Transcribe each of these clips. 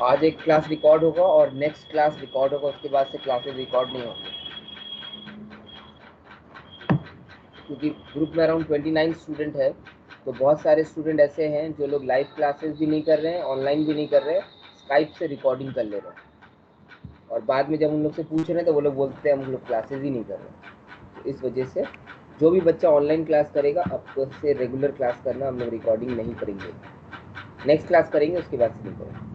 आज एक class record होगा और नेक्स्ट क्लास रिकॉर्ड होगा, उसके बाद से क्लासेस रिकॉर्ड नहीं होंगे, क्योंकि ग्रुप में अराउंड 29 स्टूडेंट है। तो बहुत सारे स्टूडेंट ऐसे हैं जो लोग लाइव क्लासेस भी नहीं कर रहे हैं, ऑनलाइन भी नहीं कर रहे हैं, स्काइप से रिकॉर्डिंग कर ले रहे हैं, और बाद में जब उन लोग से पूछ रहे हैं तो वो लोग बोलते हैं हम लोग क्लासेस ही नहीं कर रहे। तो इस वजह से जो भी बच्चा ऑनलाइन क्लास करेगा, अब से रेगुलर क्लास करना, हम लोग रिकॉर्डिंग नहीं करेंगे। नेक्स्ट क्लास करेंगे, उसके बाद से नहीं करेंगे।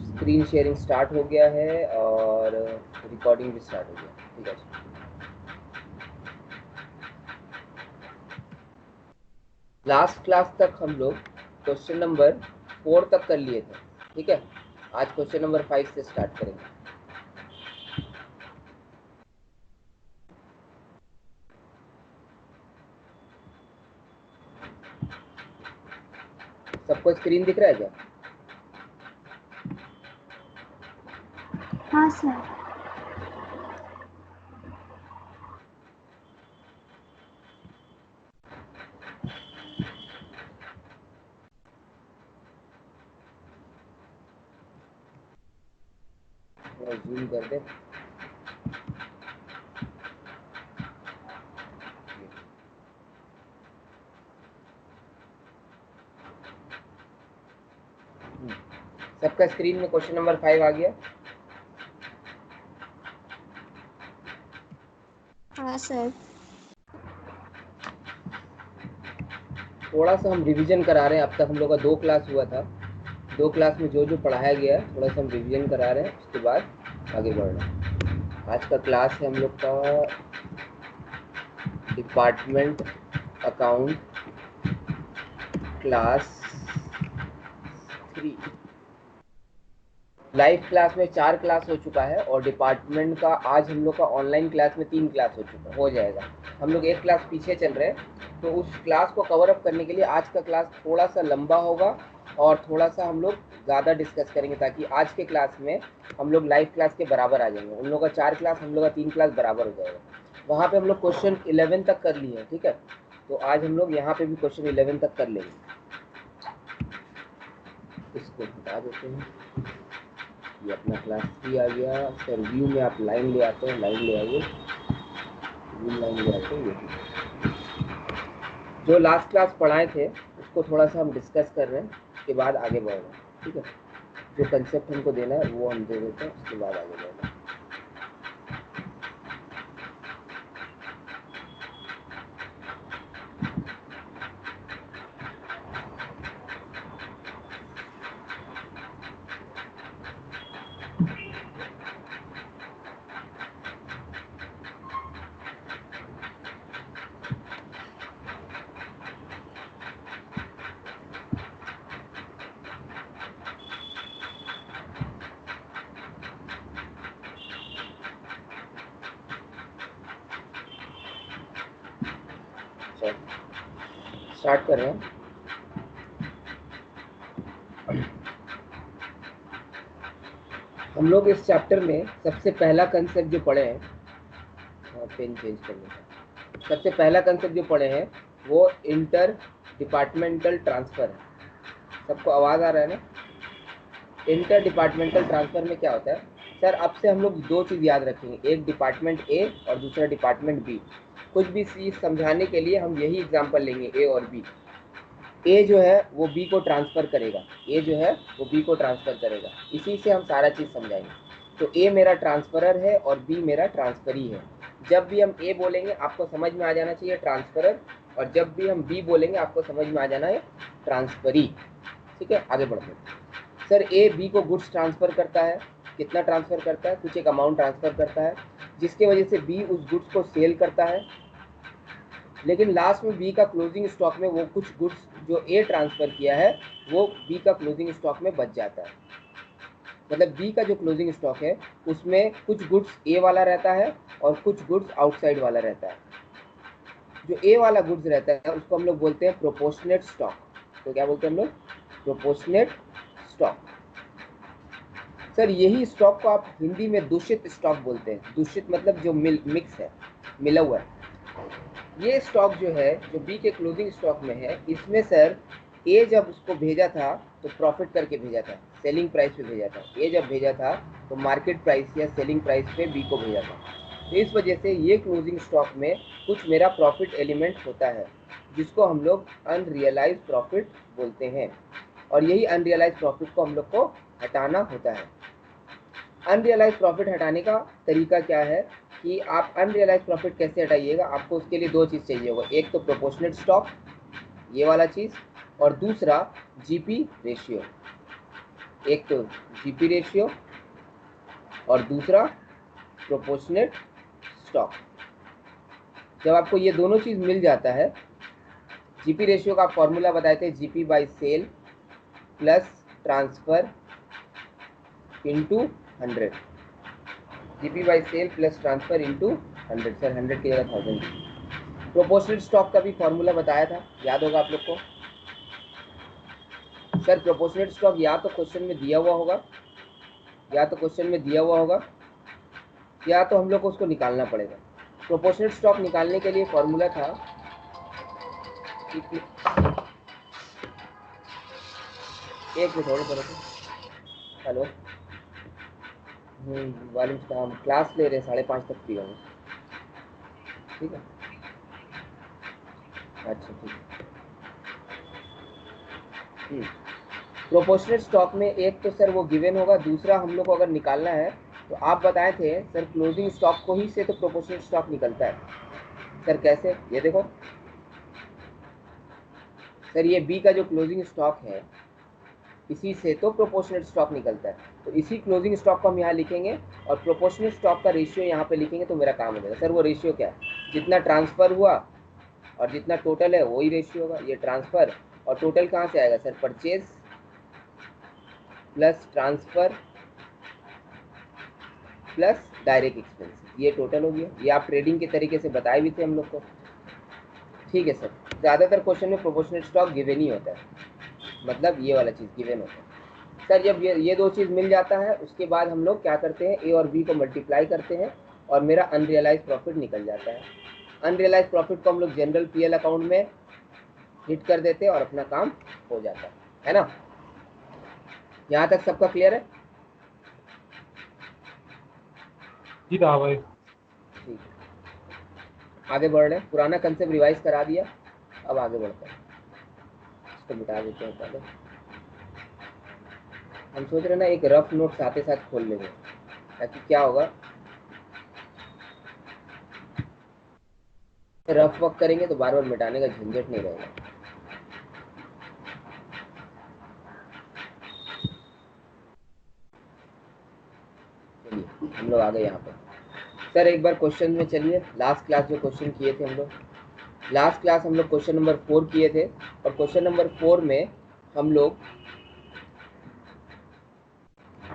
स्क्रीन शेयरिंग स्टार्ट हो गया है और रिकॉर्डिंग भी स्टार्ट हो गया, ठीक है। लास्ट क्लास तक हम लोग क्वेश्चन नंबर 4 तक कर लिए थे, ठीक है। आज क्वेश्चन नंबर 5 से स्टार्ट करेंगे। सबको स्क्रीन दिख रहा है क्या? हाँ सर। थोड़ा जूम कर दे। सबका स्क्रीन में क्वेश्चन नंबर 5 आ गया? हाँ सर। थोड़ा सा हम रिवीजन करा रहे हैं। अब तक हम लोग का 2 क्लास हुआ था, 2 क्लास में जो जो पढ़ाया गया है थोड़ा सा हम रिवीजन करा रहे हैं, उसके बाद आगे बढ़ना है। आज का क्लास है हम लोग का department account class 3। Live class में 4 क्लास हो चुका है और डिपार्टमेंट का आज हम लोग का ऑनलाइन क्लास में 3 क्लास हो जाएगा। हम लोग एक क्लास पीछे चल रहे हैं, तो उस क्लास को कवर अप करने के लिए आज का क्लास थोड़ा सा लंबा होगा और थोड़ा सा हम लोग ज़्यादा डिस्कस करेंगे, ताकि आज के क्लास में हम लोग लाइव क्लास के बराबर आ जाएंगे। उन लोगों का 4 क्लास, हम लोग का 3 क्लास बराबर हो जाएगा। वहाँ पे हम लोग क्वेश्चन 11 तक कर लिए हैं, ठीक है। तो आज हम लोग यहाँ पे भी क्वेश्चन 11 तक कर लेंगे। इसको हटा देते हैं। ये अपना क्लास 3 आ गया सर। व्यू में आप लाइन ले आते हैं, लाइन ले आइए, व्यू लाइन ले आते हैं। जो लास्ट क्लास पढ़ाए थे उसको थोड़ा सा हम डिस्कस कर रहे हैं, उसके बाद आगे बढ़ रहे हैं, ठीक है। जो कंसेप्ट हमको देना है वो हम दे देते हैं, उसके बाद आगे बढ़ रहे हैं। स्टार्ट कर रहे हैं। हम लोग इस चैप्टर में सबसे पहला कंसेप्ट जो पढ़े हैं, पेन चेंज करने का, सबसे पहला कंसेप्ट जो पढ़े हैं वो इंटर डिपार्टमेंटल ट्रांसफ़र है। सबको आवाज़ आ रहा है ना? इंटर डिपार्टमेंटल ट्रांसफ़र में क्या होता है सर? अब से हम लोग 2 चीज़ याद रखेंगे, एक डिपार्टमेंट ए और दूसरा डिपार्टमेंट बी। कुछ भी चीज़ समझाने के लिए हम यही एग्जांपल लेंगे, ए और बी। ए जो है वो बी को ट्रांसफ़र करेगा, ए जो है वो बी को ट्रांसफ़र करेगा, इसी से हम सारा चीज़ समझाएंगे। तो ए मेरा ट्रांसफरर है और बी मेरा ट्रांसफरी है। जब भी हम ए बोलेंगे आपको समझ में आ जाना चाहिए ट्रांसफरर, और जब भी हम बी बोलेंगे आपको समझ में आ जाना है ट्रांसफरी, ठीक है। आगे बढ़ते हैं। सर ए बी को गुड्स ट्रांसफ़र करता है, कितना ट्रांसफ़र करता है? कुछ एक अमाउंट ट्रांसफ़र करता है, जिसके वजह से बी उस गुड्स को सेल करता है, लेकिन लास्ट में बी का क्लोजिंग स्टॉक में वो कुछ गुड्स जो ए ट्रांसफ़र किया है वो बी का क्लोजिंग स्टॉक में बच जाता है। मतलब बी का जो क्लोजिंग स्टॉक है उसमें कुछ गुड्स ए वाला रहता है और कुछ गुड्स आउटसाइड वाला रहता है। जो ए वाला गुड्स रहता है उसको हम लोग बोलते हैं प्रोपोर्शनेट स्टॉक। तो क्या बोलते हैं हम लोग? Proportionate stock. सर यही स्टॉक को आप हिंदी में दूषित स्टॉक बोलते हैं। दूषित मतलब जो मिक्स है, मिला हुआ है। ये स्टॉक जो है, जो बी के क्लोजिंग स्टॉक में है, इसमें सर ए जब उसको भेजा था तो प्रॉफिट करके भेजा था, सेलिंग प्राइस पे भेजा था। ए जब भेजा था तो मार्केट प्राइस या सेलिंग प्राइस पे बी को भेजा था। तो इस वजह से ये क्लोजिंग स्टॉक में कुछ मेरा प्रॉफिट एलिमेंट होता है, जिसको हम लोग अनरियलाइज प्रॉफिट बोलते हैं। और यही अनरियलाइज प्रॉफिट को हम लोग को हटाना होता है। अनरियलाइज प्रॉफिट हटाने का तरीका क्या है कि आप अनरियलाइज प्रॉफिट कैसे हटाइएगा, आपको उसके लिए दो चीज़ चाहिए होगा। एक तो प्रोपोर्शनेट स्टॉक, ये वाला चीज़, और दूसरा जीपी रेशियो। एक तो जीपी रेशियो और दूसरा प्रोपोर्शनेट स्टॉक। जब आपको ये दोनों चीज़ मिल जाता है, जीपी रेशियो का आप फॉर्मूला बताए थे, GP by sale plus transfer into 100, GP by sale plus transfer into 100। Sir 100 की जगह 1000। प्रोपोर्शनेट स्टॉक का भी फॉर्मूला बताया था, याद होगा आप लोग को। सर प्रोपोर्शनेट स्टॉक या तो क्वेश्चन में दिया हुआ होगा, या तो क्वेश्चन में दिया हुआ होगा, या तो हम लोग को उसको निकालना पड़ेगा। प्रोपोर्शनेट स्टॉक निकालने के लिए फॉर्मूला था, एक मिनट होल्ड करो। हेलो, वालेकुम सलाम। क्लास ले रहे हैं, 5:30 तक फ्री होंगे, ठीक है? अच्छा ठीक है। प्रोपोर्शनेट स्टॉक में एक तो सर वो गिवन होगा, दूसरा हम लोग को अगर निकालना है तो आप बताए थे सर क्लोजिंग स्टॉक को ही से तो प्रोपोर्शनेट स्टॉक निकलता है। सर कैसे? ये देखो सर, ये बी का जो क्लोजिंग स्टॉक है इसी से तो प्रोपोर्शनेट स्टॉक निकलता है। तो इसी क्लोजिंग स्टॉक को हम यहाँ लिखेंगे और प्रोपोर्शनेट स्टॉक का रेशियो यहाँ पे लिखेंगे तो मेरा काम हो जाएगा। सर वो रेशियो क्या है? जितना ट्रांसफ़र हुआ और जितना टोटल है वही रेशियो होगा। ये ट्रांसफ़र और टोटल कहाँ से आएगा sir? Purchase plus transfer plus direct expense, ये टोटल हो गया। ये आप ट्रेडिंग के तरीके से बताए भी थे हम लोग को, ठीक है सर। ज़्यादातर क्वेश्चन में प्रोपोर्शनेट स्टॉक गिवन ही होता है, मतलब ये वाला चीज़ गिवन होता है। सर जब ये दो चीज़ मिल जाता है उसके बाद हम लोग क्या करते हैं, ए और बी को मल्टीप्लाई करते हैं और मेरा अनरियलाइज प्रॉफिट निकल जाता है। अनरियलाइज प्रॉफिट को हम लोग जनरल पीएल अकाउंट में हिट कर देते हैं और अपना काम हो जाता है ना? यहाँ तक सबका क्लियर है? जी भाई। ठीक है, आगे बढ़ रहे हैं। पुराना कंसेप्ट रिवाइज करा दिया, अब आगे बढ़ते हैं। इसको मिटा देते हैं पहले। हम सोच रहे हैं ना एक रफ नोट साथ ही साथ खोल लेंगे, ताकि क्या होगा, रफ वर्क करेंगे तो बार बार मिटाने का झंझट नहीं रहेगा। चलिए हम लोग आ गए यहाँ पे। सर एक बार क्वेश्चन में चलिए, लास्ट क्लास जो क्वेश्चन किए थे हम लोग, लास्ट क्लास हम लोग क्वेश्चन नंबर 4 किए थे और क्वेश्चन नंबर 4 में हम लोग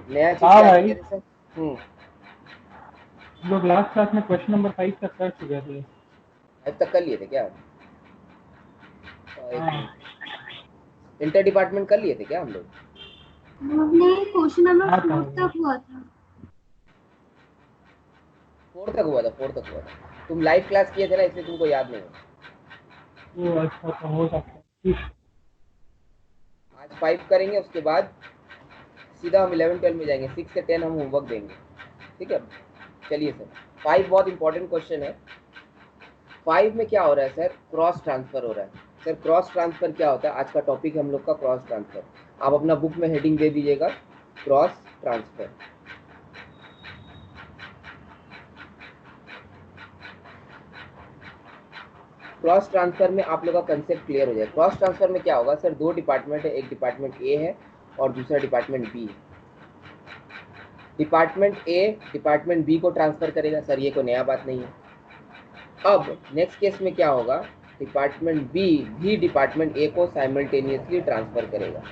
नया चीज हाँ क्या भाई, किए थे सर? हम लोग लास्ट क्लास में क्वेश्चन नंबर 5 तक कर चुके थे। अब तक कर लिए थे क्या? एक हाँ मिनट, इंटर डिपार्टमेंट कर लिए थे क्या हम लोग? नहीं, क्वेश्चन नंबर हाँ 4 भाई। तक हुआ था। 4 तक हुआ था, 4 तक हुआ था। तुम लाइव क्लास किए थे ना, इसलिए तुमको याद नहीं है। वो अच्छा तो हो सकता है। ठीक। आज 5 करेंगे, उसके बाद सीधा हम 11 12 में जाएंगे। 6 से 10 हम होमवर्क देंगे, ठीक है? चलिए सर, 5 बहुत इंपॉर्टेंट क्वेश्चन है। 5 में क्या हो रहा है सर? क्रॉस ट्रांसफर हो रहा है। सर क्रॉस ट्रांसफर क्या होता है? आज का टॉपिक है हम लोग का क्रॉस ट्रांसफर। आप अपना बुक में हेडिंग दे दीजिएगा, क्रॉस ट्रांसफर। क्रॉस ट्रांसफर में आप लोग का कंसेप्ट क्लियर हो जाए। क्रॉस ट्रांसफर में क्या होगा सर? दो डिपार्टमेंट है, एक डिपार्टमेंट ए है और दूसरा डिपार्टमेंट बी है। डिपार्टमेंट ए डिपार्टमेंट बी को ट्रांसफर करेगा, सर ये कोई नया बात नहीं है। अब नेक्स्ट केस में क्या होगा? डिपार्टमेंट बी भी डिपार्टमेंट ए को साइमल्टेनियसली ट्रांसफर करेगा।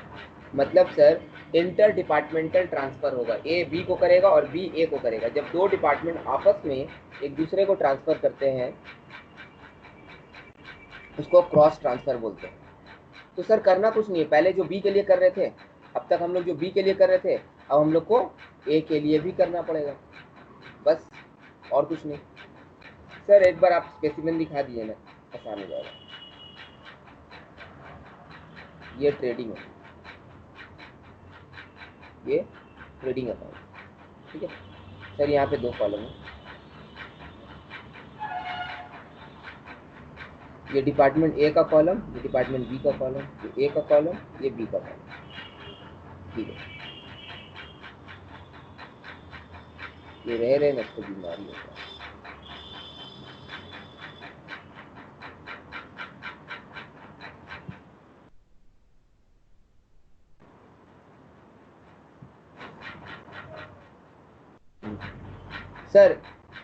मतलब सर इंटर डिपार्टमेंटल ट्रांसफर होगा, ए बी को करेगा और बी ए को करेगा। जब दो डिपार्टमेंट आपस में एक दूसरे को ट्रांसफर करते हैं उसको क्रॉस ट्रांसफर बोलते हैं। तो सर करना कुछ नहीं है, पहले जो बी के लिए कर रहे थे, अब तक हम लोग जो बी के लिए कर रहे थे, अब हम लोग को ए के लिए भी करना पड़ेगा, बस और कुछ नहीं। सर एक बार आप स्पेसिमेन दिखा दीजिए ना, आसान हो जाएगा। ये ट्रेडिंग है, ये ट्रेडिंग अकाउंट, ठीक है सर। यहाँ पे 2 कॉलम है, ये डिपार्टमेंट ए का कॉलम, ये डिपार्टमेंट बी का कॉलम, ये ए का कॉलम, ये बी का कॉलम, ठीक है। ये रह न तो बीमारी होता है। सर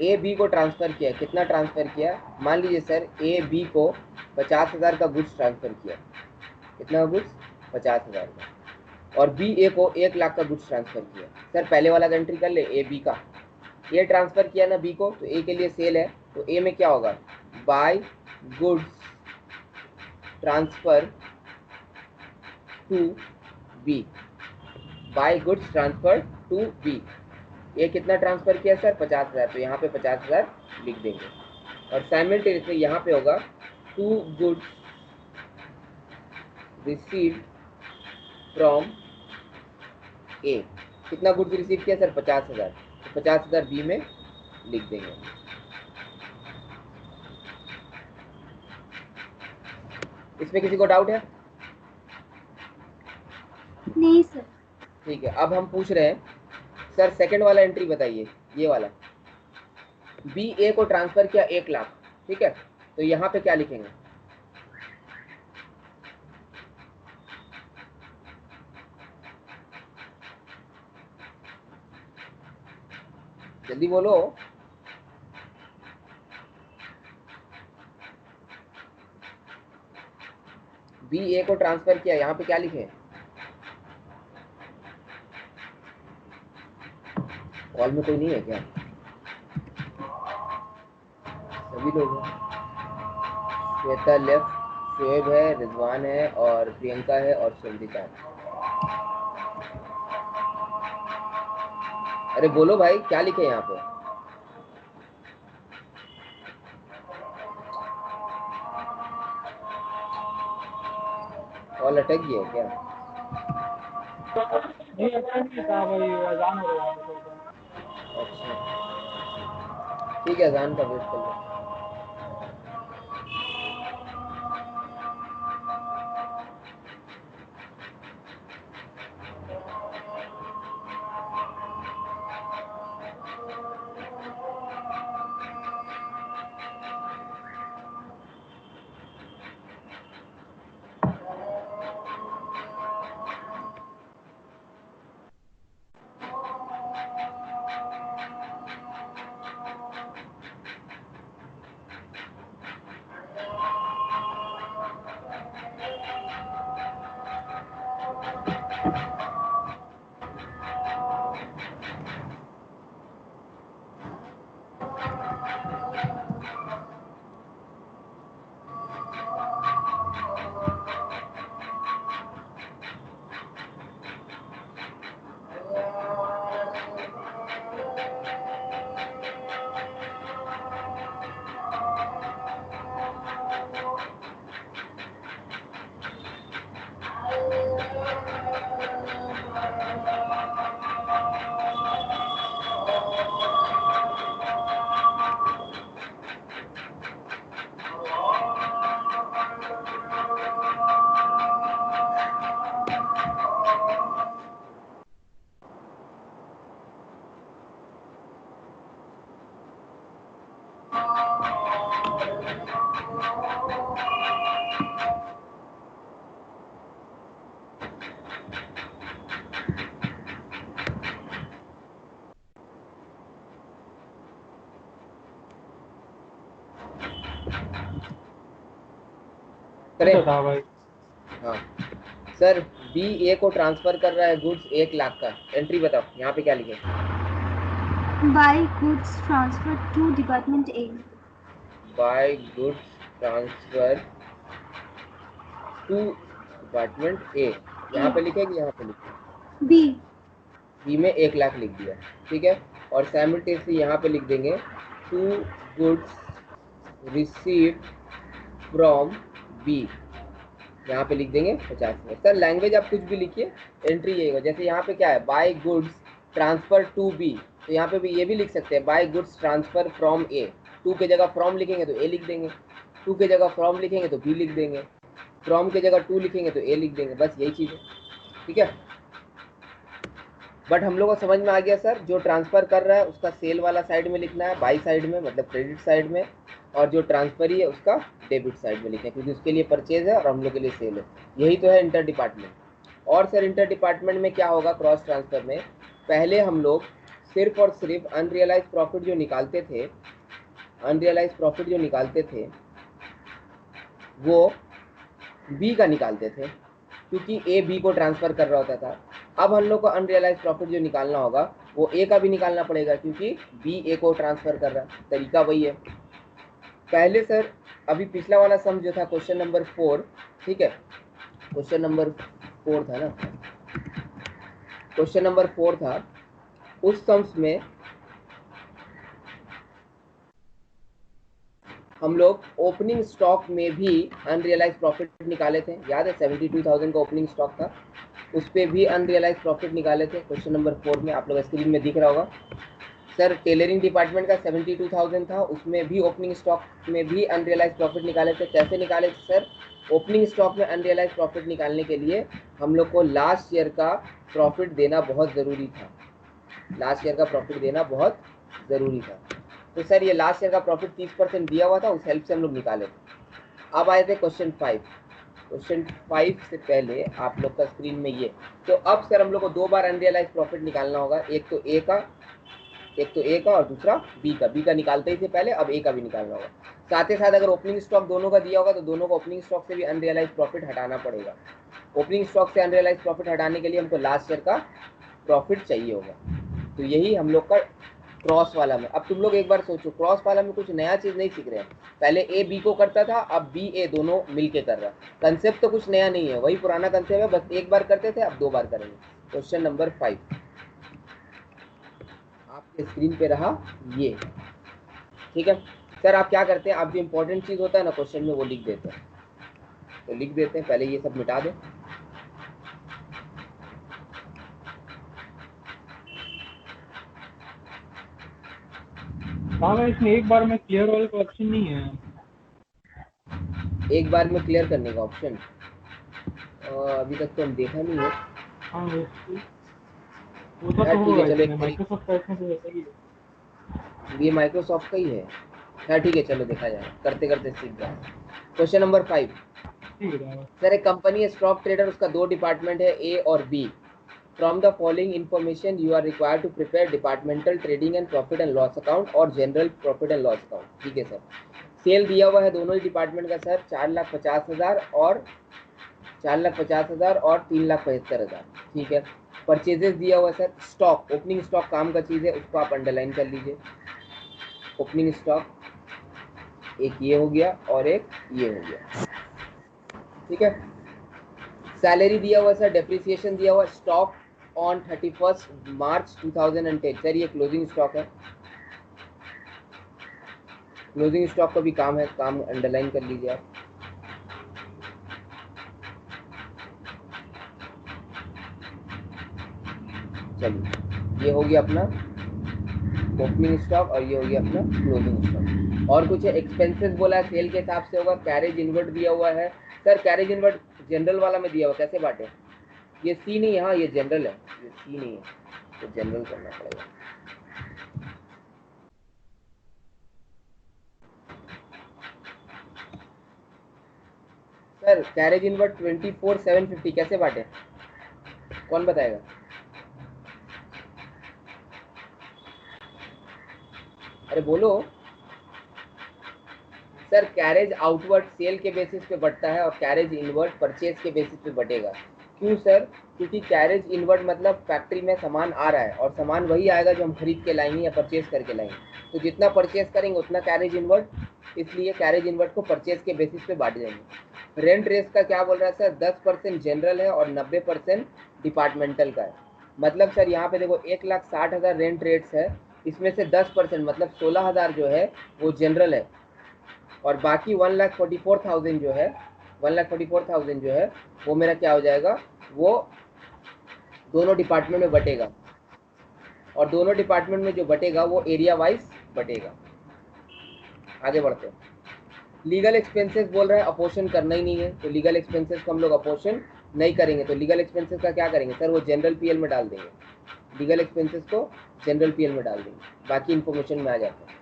ए बी को ट्रांसफ़र किया, कितना ट्रांसफ़र किया? मान लीजिए सर ए बी को 50,000 का गुड्स ट्रांसफ़र किया, कितना गुड्स? 50,000 का। और बी ए को 1 लाख का गुड्स ट्रांसफ़र किया। सर पहले वाला एंट्री कर ले, ए बी का। ए ट्रांसफ़र किया ना बी को, तो ए के लिए सेल है, तो ए में क्या होगा? By goods transfer to B, by goods transfer to B. ये कितना ट्रांसफ़र किया सर? 50,000, तो यहाँ पे 50,000 लिख देंगे। और साइमल्टेनियसली यहाँ पे होगा टू गुड्स रिसीव फ्रॉम ए। कितना गुड्स रिसीव किया सर? 50,000, तो 50,000 बी में लिख देंगे। इसमें किसी को डाउट है? नहीं सर। ठीक है, अब हम पूछ रहे हैं सर सेकंड वाला एंट्री बताइए, ये वाला। बी ए को ट्रांसफ़र किया 1 लाख, ठीक है, तो यहाँ पे क्या लिखेंगे? जल्दी बोलो। बी ए को ट्रांसफ़र किया, यहाँ पे क्या लिखें? कॉल में कोई नहीं है क्या? सभी लोग हैं। श्वेता लेफ्ट, शोएब है, रिजवान है, और प्रियंका है, और सुंदिता है। अरे बोलो भाई, क्या लिखे यहाँ पे? कॉल अटक गया क्या? नहीं अच्छा नहीं था भाई, अजान हो रहा है। अच्छा ठीक है, अजान का वेट कर लो। करें? अच्छा था भाई। हाँ सर, बी ए को ट्रांसफ़र कर रहा है गुड्स 1 लाख का, एंट्री बताओ यहाँ पे क्या लिखे? By goods transfer to department A. By goods transfer to department A, यहाँ पे लिखेंगे, यहाँ पे लिखेंगे बी। बी में 1 लाख लिख दिया, ठीक है। और साइमल्टेनियसली यहाँ पे लिख देंगे to goods receive from B, यहाँ पे लिख देंगे 50 में। सर लैंग्वेज आप कुछ भी लिखिए, एंट्री यही होगा। जैसे यहाँ पे क्या है, by goods transfer to B, तो यहाँ पे भी ये भी लिख सकते हैं by goods transfer from A. To के जगह फ्रॉम लिखेंगे तो ए लिख देंगे, टू के जगह फ्रॉम लिखेंगे तो बी लिख देंगे, फ्रॉम के जगह टू लिखेंगे तो ए लिख देंगे, बस यही चीज़ है। ठीक है, बट हम लोग को समझ में आ गया सर, जो ट्रांसफ़र कर रहा है उसका सेल वाला साइड में लिखना है, बाई साइड में मतलब क्रेडिट साइड में, और जो ट्रांसफरी है उसका डेबिट साइड में लिखना है, क्योंकि उसके लिए परचेज है और हम लोग के लिए सेल है। यही तो है इंटर डिपार्टमेंट। और सर इंटर डिपार्टमेंट में क्या होगा, क्रॉस ट्रांसफ़र में पहले हम लोग सिर्फ और सिर्फ अनरियलाइज प्रॉफिट जो निकालते थे, अनरियलाइज प्रॉफिट जो निकालते थे वो बी का निकालते थे, क्योंकि ए बी को ट्रांसफ़र कर रहा होता था। अब हम लोग को अनरियलाइज प्रॉफिट जो निकालना होगा वो ए का भी निकालना पड़ेगा, क्योंकि बी ए को ट्रांसफ़र कर रहा है। तरीका वही है। पहले सर अभी पिछला वाला सम जो था क्वेश्चन नंबर 4, ठीक है, क्वेश्चन नंबर 4 था ना, क्वेश्चन नंबर 4 था, उस सम्स में हम लोग ओपनिंग स्टॉक में भी अनरियलाइज प्रॉफिट निकाले थे। याद है 72,000 का ओपनिंग स्टॉक था, उस पर भी अनरियलाइज प्रॉफिट निकाले थे। क्वेश्चन नंबर 4 में आप लोग स्क्रीन में दिख रहा होगा सर, टेलरिंग डिपार्टमेंट का 72,000 था, उसमें भी ओपनिंग स्टॉक में भी अनरियलाइज प्रॉफिट निकाले थे। कैसे निकाले थे सर, ओपनिंग स्टॉक में अनरियलाइज प्रॉफिट निकालने के लिए हम लोग को लास्ट ईयर का प्रॉफिट देना बहुत ज़रूरी था, लास्ट ईयर का प्रॉफिट देना बहुत ज़रूरी था। तो सर ये लास्ट ईयर का प्रॉफिट 30% दिया हुआ था, उस हेल्प से हम लोग निकाले थे। अब आए थे क्वेश्चन 5। क्वेश्चन 5 से पहले आप लोग का स्क्रीन में ये, तो अब सर हम लोग को दो बार अनरियलाइज प्रॉफिट निकालना होगा, एक तो ए का और दूसरा बी का। बी का निकालते ही थे पहले, अब ए का भी निकालना होगा। साथ ही साथ अगर ओपनिंग स्टॉक दोनों का दिया होगा तो दोनों को ओपनिंग स्टॉक से भी अनरियलाइज प्रॉफिट हटाना पड़ेगा। ओपनिंग स्टॉक से अनरियलाइज प्रॉफिट हटाने के लिए हमको लास्ट ईयर का प्रॉफिट चाहिए होगा। तो यही हम लोग का क्रॉस वाला में। अब तुम लोग एक बार सोचो, क्रॉस वाला में कुछ नया चीज़ नहीं सीख रहे हैं। पहले ए बी को करता था, अब बी ए दोनों मिलके कर रहा है। कंसेप्ट तो कुछ नया नहीं है, वही पुराना कंसेप्ट है, बस एक बार करते थे अब दो बार करेंगे। क्वेश्चन नंबर 5 आपके स्क्रीन पे रहा ये, ठीक है सर। आप क्या करते हैं, आप जो इंपॉर्टेंट चीज़ होता है ना क्वेश्चन में वो लिख देते हैं, तो लिख देते हैं, पहले ये सब मिटा दें। हाँ इसमें एक बार में क्लियर वाले का ऑप्शन नहीं है। एक बार में क्लियर करने का ऑप्शन अभी तक तो हम देखा नहीं है। हाँ वो तो होगा, इसमें माइक्रोसॉफ्ट का इसमें तो ऐसा ही है। ये माइक्रोसॉफ्ट का ही है। हाँ ठीक है, चलो देखा जाए, करते करते सीख जाए। क्वेश्चन नंबर 5 सर, एक कंपनी है स्टॉक ट्रेडर, उसका दो डिपार्टमेंट है ए और B. From the following information you are required to prepare departmental trading and profit and loss account और general profit and loss account. ठीक है सर। सेल दिया हुआ है दोनों ही डिपार्टमेंट का सर, 4,50,000 और 4,50,000 और 3,75,000। ठीक है। परचेजेस दिया हुआ है सर, स्टॉक, ओपनिंग स्टॉक काम का चीज़ है, उसको आप अंडरलाइन कर लीजिए। ओपनिंग स्टॉक एक ये हो गया और एक ये हो गया, ठीक है। सैलरी दिया हुआ सर, डेप्रिसिएशन दिया हुआ, स्टॉक ऑन 31 मार्च 2010 सर, ये क्लोजिंग स्टॉक है। क्लोजिंग स्टॉक का भी काम है, काम अंडरलाइन कर लीजिए आप। चलिए ये हो गया अपना ओपनिंग स्टॉक और ये हो गया अपना क्लोजिंग स्टॉक। और कुछ एक्सपेंसेस बोला है, सेल के हिसाब से होगा। कैरेज इनवर्ट दिया हुआ है सर, कैरेज इनवर्ट जनरल वाला में दिया हुआ, कैसे बांटे, ये सी नहीं, हाँ ये जनरल है, ये सी नहीं है तो जनरल करना पड़ेगा। सर कैरेज इनवर्ट 24,750 कैसे बांटे, कौन बताएगा? अरे बोलो सर। कैरेज आउटवर्ड सेल के बेसिस पे बढ़ता है और कैरेज इनवर्ट परचेज के बेसिस पे बढ़ेगा। क्यों सर? क्योंकि कैरेज इनवर्ट मतलब फैक्ट्री में सामान आ रहा है और सामान वही आएगा जो हम खरीद के लाएंगे या परचेज करके लाएंगे, तो जितना परचेज करेंगे उतना कैरेज इनवर्ट, इसलिए कैरेज इनवर्ट को परचेज के बेसिस पे बांट देंगे। रेंट रेस का क्या बोल रहा है सर, 10% जनरल है और 90% डिपार्टमेंटल का है। मतलब सर यहाँ पे देखो 1,60,000 रेंट रेट्स है, इसमें से 10% मतलब 16,000 जो है वो जनरल है और बाकी 1,44,000 जो है 1,44,000 जो है वो मेरा क्या हो जाएगा, वो दोनों डिपार्टमेंट में बटेगा, और दोनों डिपार्टमेंट में जो बटेगा वो एरिया वाइज बटेगा। आगे बढ़ते हैं। लीगल एक्सपेंसेस बोल रहे हैं अपोर्शन करना ही नहीं है, तो लीगल एक्सपेंसेस को हम लोग अपोर्शन नहीं करेंगे। तो लीगल एक्सपेंसेस का क्या करेंगे सर, वो जनरल पीएल में डाल देंगे, लीगल एक्सपेंसेस को जनरल पीएल में डाल देंगे, बाकी इंफॉर्मेशन में आ जाता है।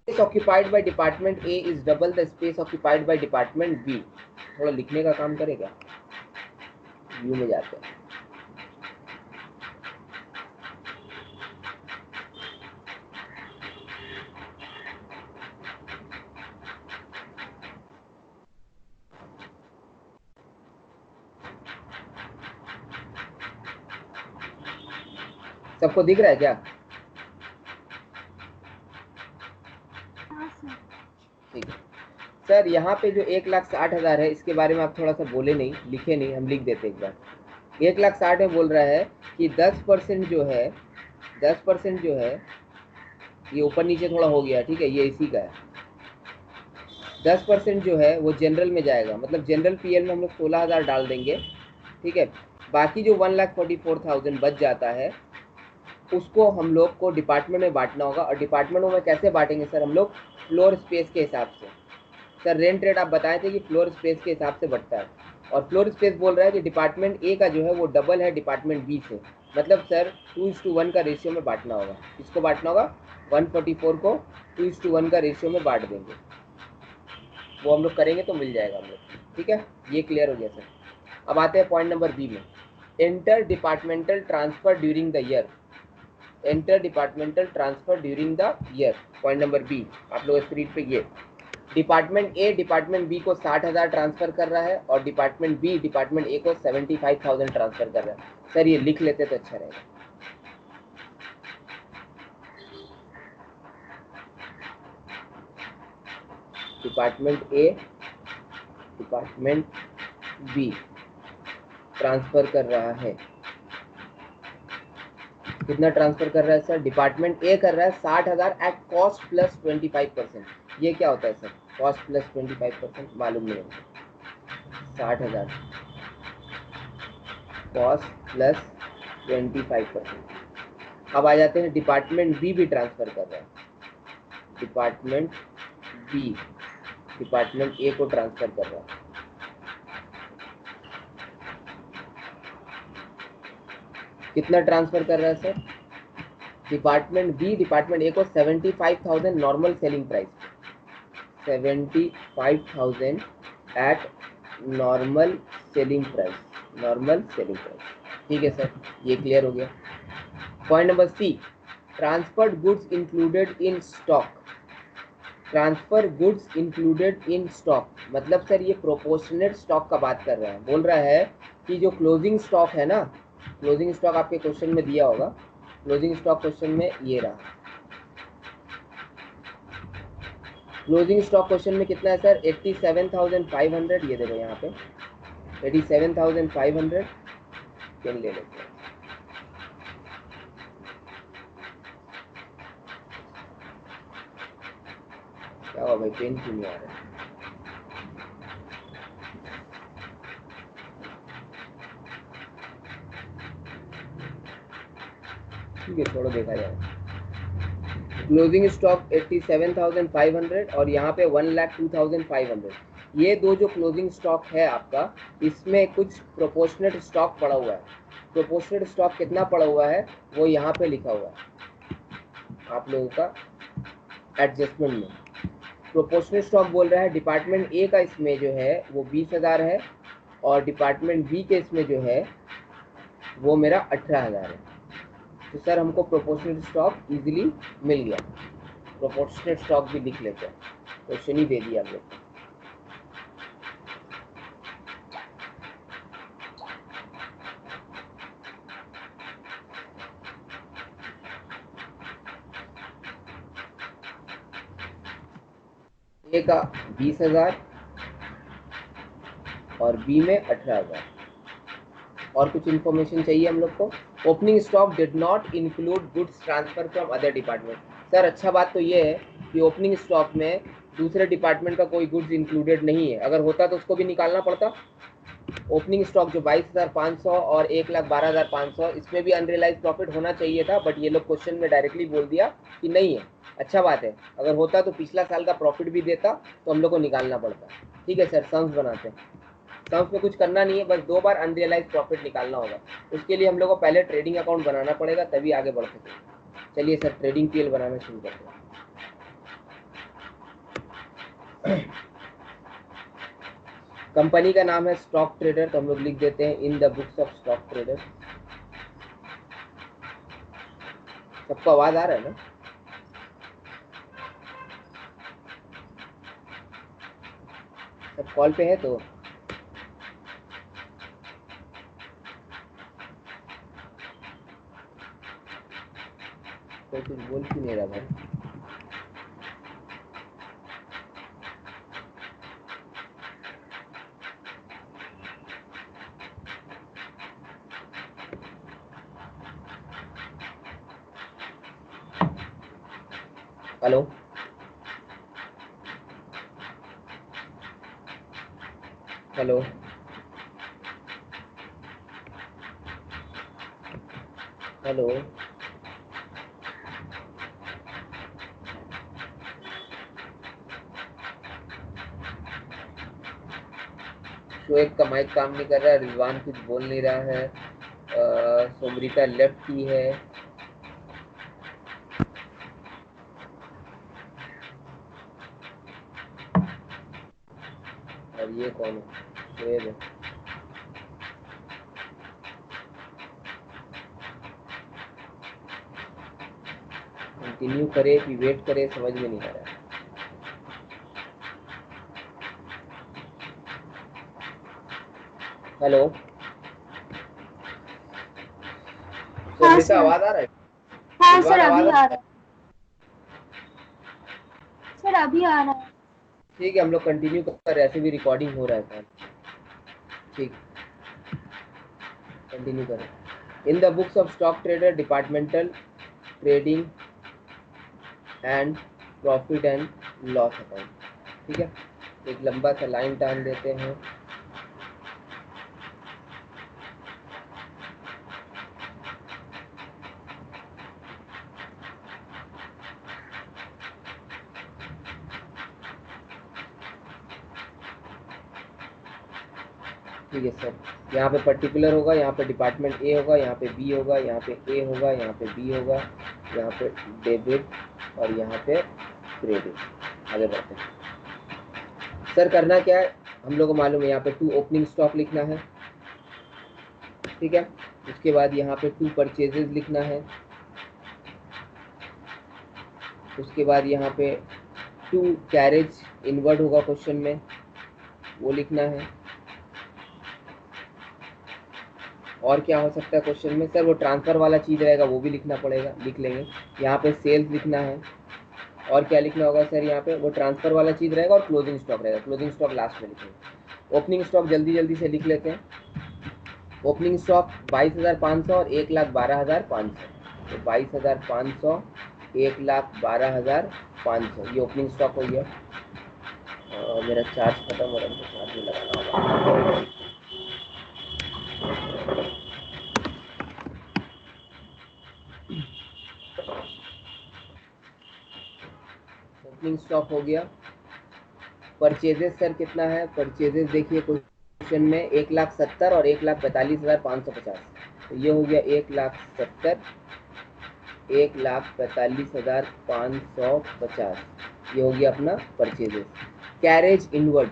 Space occupied by department A is double the space occupied by department B. थोड़ा लिखने का काम करेगा, व्यू में जाते हैं। सबको दिख रहा है क्या? हाँ सर। ठीक है सर, यहाँ पे जो 1,60,000 है इसके बारे में आप थोड़ा सा बोले नहीं, लिखे नहीं, हम लिख देते एक बार। 1,60,000 में बोल रहा है कि 10% जो है, 10% जो है, ये ऊपर नीचे थोड़ा हो गया, ठीक है, ये इसी का है। 10% जो है वो जनरल में जाएगा, मतलब जनरल पीएल में हम लोग 16,000 डाल देंगे, ठीक है। बाकी जो 1,44,000 बच जाता है उसको हम लोग को डिपार्टमेंट में बांटना होगा। और डिपार्टमेंटों में कैसे बांटेंगे सर, हम लोग फ्लोर स्पेस के हिसाब से। सर रेंट रेट आप बताए थे कि फ्लोर स्पेस के हिसाब से बढ़ता है, और फ्लोर स्पेस बोल रहा है कि डिपार्टमेंट ए का जो है वो डबल है डिपार्टमेंट बी से, मतलब सर 2:1 का रेशियो में बांटना होगा। इसको बांटना होगा 144 को 2:1 का रेशियो में बांट देंगे, वो हम लोग करेंगे तो मिल जाएगा हम लोग, ठीक है। ये क्लियर हो गया सर। अब आते हैं पॉइंट नंबर बी में, inter departmental transfer during the year. Inter departmental transfer during the year, point number B आप लोग स्क्रीन पे। ये डिपार्टमेंट ए डिपार्टमेंट बी को 60,000 ट्रांसफर कर रहा है, और डिपार्टमेंट बी डिपार्टमेंट ए को 75,000 ट्रांसफर कर रहा है। सर ये लिख लेते तो अच्छा रहेगा। Department A department B transfer कर रहा है, कितना ट्रांसफर कर रहा है सर, डिपार्टमेंट ए कर रहा है 60,000 एट कॉस्ट प्लस 25%। ये क्या होता है सर, कॉस्ट प्लस 25%? मालूम नहीं है। 60,000 कॉस्ट प्लस 25%। अब आ जाते हैं डिपार्टमेंट बी भी ट्रांसफर कर रहा है, डिपार्टमेंट बी डिपार्टमेंट ए को ट्रांसफर कर रहा है। कितना ट्रांसफर कर रहा है sir, department B department A को 75,000 normal selling price, 75,000 at normal selling price, normal selling price, ठीक है सर, ये क्लियर हो गया। Point number C, transferred goods included in stock. Transfer goods included in stock मतलब सर ये proportionate stock का बात कर रहा है। बोल रहा है कि जो क्लोजिंग स्टॉक है ना, क्लोजिंग स्टॉक आपके क्वेश्चन में दिया होगा, क्लोजिंग स्टॉक क्वेश्चन में ये रहा। क्लोजिंग स्टॉक क्वेश्चन में कितना है सर, 87,500, ये देखो यहाँ पे 87,500, पेन ले लेते हैं। क्या हुआ भाई, पेन क्यों नहीं आ रहा है? ठीक है थोड़ा देखा जाए। क्लोजिंग स्टॉक 87,500 और यहाँ पे 1,02,500। ये दो जो क्लोजिंग स्टॉक है आपका, इसमें कुछ प्रोपोर्शनेट स्टॉक पड़ा हुआ है। प्रोपोर्शनेट स्टॉक कितना पड़ा हुआ है वो यहाँ पे लिखा हुआ है आप लोगों का एडजस्टमेंट में। प्रोपोर्शनेट स्टॉक बोल रहा है डिपार्टमेंट ए का इसमें जो है वो 20,000 है, और डिपार्टमेंट बी के इसमें जो है वो मेरा 18,000 है। तो सर हमको प्रोपोर्शनेट स्टॉक इजीली मिल गया। प्रोपोर्शनेट स्टॉक भी लिख लेते हैं, क्वेश्चन ही दे दिया हम लोग। ए का 20,000 और बी में 18,000। और कुछ इन्फॉर्मेशन चाहिए हम लोग को। Opening stock did not include goods transfer from other department. Sir अच्छा बात तो ये है कि ओपनिंग स्टॉक में दूसरे डिपार्टमेंट का कोई गुड्स इंक्लूडेड नहीं है। अगर होता तो उसको भी निकालना पड़ता। ओपनिंग स्टॉक जो 22,500 और 1,12,500, इसमें भी अनरियलाइज प्रॉफिट होना चाहिए था, बट ये लोग क्वेश्चन में डायरेक्टली बोल दिया कि नहीं है। अच्छा बात है, अगर होता तो पिछला साल का प्रॉफिट भी देता तो हम लोग को निकालना पड़ता। ठीक है सर, सम्स बनाते हैं। सम्स में कुछ करना नहीं है, बस 2 बार अनरियलाइज प्रॉफिट निकालना होगा। उसके लिए हम लोग को पहले ट्रेडिंग अकाउंट बनाना पड़ेगा, तभी आगे बढ़ सकेंगे। चलिए सर, ट्रेडिंग पीएल बनाना शुरू करते हैं। कंपनी का नाम है स्टॉक ट्रेडर, तो हम लोग लिख देते हैं in the books of stock trader. सबको आवाज आ रहा है ना? सब कॉल पे है तो कोई कुछ बोल क्यों नहीं रहा भाई? हेलो, हेलो, हेलो, शोएब का माइक काम नहीं कर रहा है, रिजवान कुछ बोल नहीं रहा है, सोमरिता लेफ्ट की है। और ये कौन है? शोएब है। कंटिन्यू करे कि वेट करे, समझ में नहीं आ रहा है। हेलो, सोमरिता आवाज आ रहा है? हाँ रिजवान सर, अभी आवाज आ रहा है सर, अभी आ रहा है। ठीक है, हम लोग कंटिन्यू कर रहे हैं, ऐसे भी रिकॉर्डिंग हो रहा है सर। ठीक, कंटिन्यू करें। In the books of stock trader departmental trading and profit and loss account. ठीक है, एक लंबा सा लाइन टान देते हैं। ठीक है सर, यहाँ पे पर्टिकुलर होगा, यहाँ पे डिपार्टमेंट ए होगा, यहाँ पे बी होगा, यहाँ पे ए होगा, यहाँ पे बी होगा, यहाँ पे डेबिट और यहाँ पे क्रेडिट। आगे बढ़ते हैं सर। करना क्या है हम लोग को मालूम है, यहाँ पे 2 ओपनिंग स्टॉक लिखना है। ठीक है, उसके बाद यहाँ पे 2 परचेजेस लिखना है। उसके बाद यहाँ पे 2 कैरेज इनवर्ड होगा क्वेश्चन में, वो लिखना है। और क्या हो सकता है क्वेश्चन में सर? वो ट्रांसफर वाला चीज़ रहेगा, वो भी लिखना पड़ेगा, लिख लेंगे। यहाँ पे सेल्स लिखना है। और क्या लिखना होगा सर? यहाँ पे वो ट्रांसफर वाला चीज़ रहेगा और क्लोजिंग स्टॉक रहेगा। क्लोजिंग स्टॉक लास्ट में लिखेंगे। ओपनिंग स्टॉक जल्दी जल्दी से लिख लेते हैं। ओपनिंग स्टॉक 22,500 और 1,12,500। तो 22,500, 1,12,500 ये ओपनिंग स्टॉक हो गया। मेरा चार्ज खत्म हो रहा है, चार्ज में लगाना होगा। ओपनिंग स्टॉक हो गया। परचेजेस सर कितना है? परचेजेस देखिए क्वेश्चन में 1,70,000 और 1,42,550। तो ये हो गया 1,70,000, 1,42,550। ये हो गया अपना purchases. Carriage inward,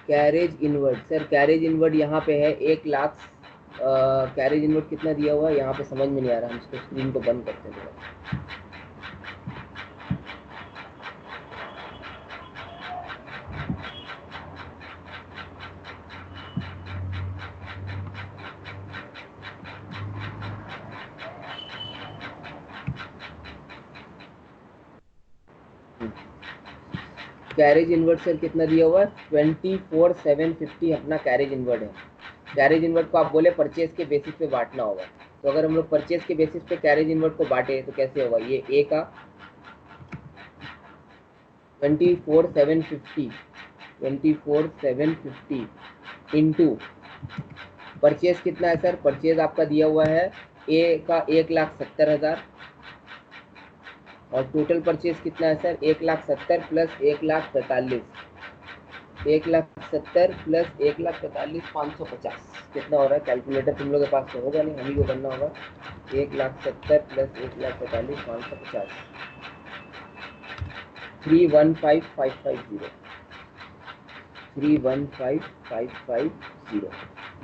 carriage inward sir, carriage inward यहाँ पे है 1,00,000। कैरेज इनवर्ड कितना दिया हुआ है यहाँ पे समझ में नहीं आ रहा, हम इसको स्क्रीन को बंद करते हैं। कैरेज इनवर्ड सर कितना दिया हुआ है? 24,750 अपना कैरेज इनवर्ड है। कैरेज इनवर्ड को आप बोले परचेज के बेसिस पे बांटना होगा। तो अगर हम लोग परचेज के बेसिस पे कैरेज इनवर्ड को बांटे तो कैसे होगा? ये ए का 24,750 इंटू परचेज कितना है सर? परचेज आपका दिया हुआ है ए का 1,70,000 और टोटल परचेज कितना है सर? 1,70,000 प्लस 1,45,000, 1,70,000 प्लस 1,45,000 550 कितना हो रहा है? कैलकुलेटर तुम लोग के पास तो होगा नहीं, हम ही को करना होगा। 1,70,000 प्लस 1,45,000 550 315,550 315,550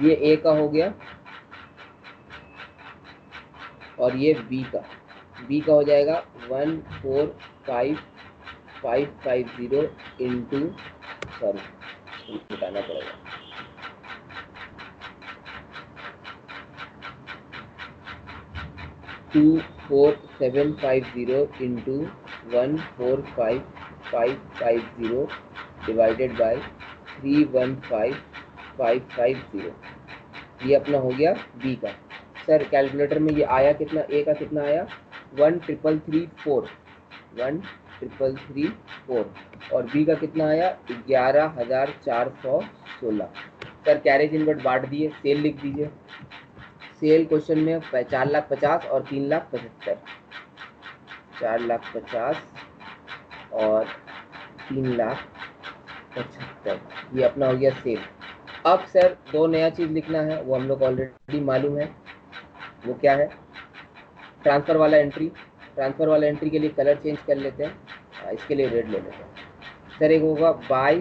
ये ए का हो गया और ये बी का हो जाएगा 145,550 इंटू, सॉरी बताना पड़ेगा, 24,750 इंटू 145,550 डिवाइडेड बाय 315,550, ये अपना हो गया बी का। सर कैलकुलेटर में ये आया कितना? ए का कितना आया? 1,334 और बी का कितना आया? 11,416। सर कैरेज इनवर्ट बांट दिए, सेल लिख दीजिए। सेल क्वेश्चन में 4,50,000 और 3,75,000, 4,50,000 और 3,75,000, ये अपना हो गया सेल। अब सर दो नया चीज़ लिखना है, वो हम लोग ऑलरेडी मालूम है, वो क्या है? ट्रांसफ़र वाला एंट्री। ट्रांसफ़र वाला एंट्री के लिए कलर चेंज कर लेते हैं, इसके लिए रेड ले लेते हैं। सर एक होगा by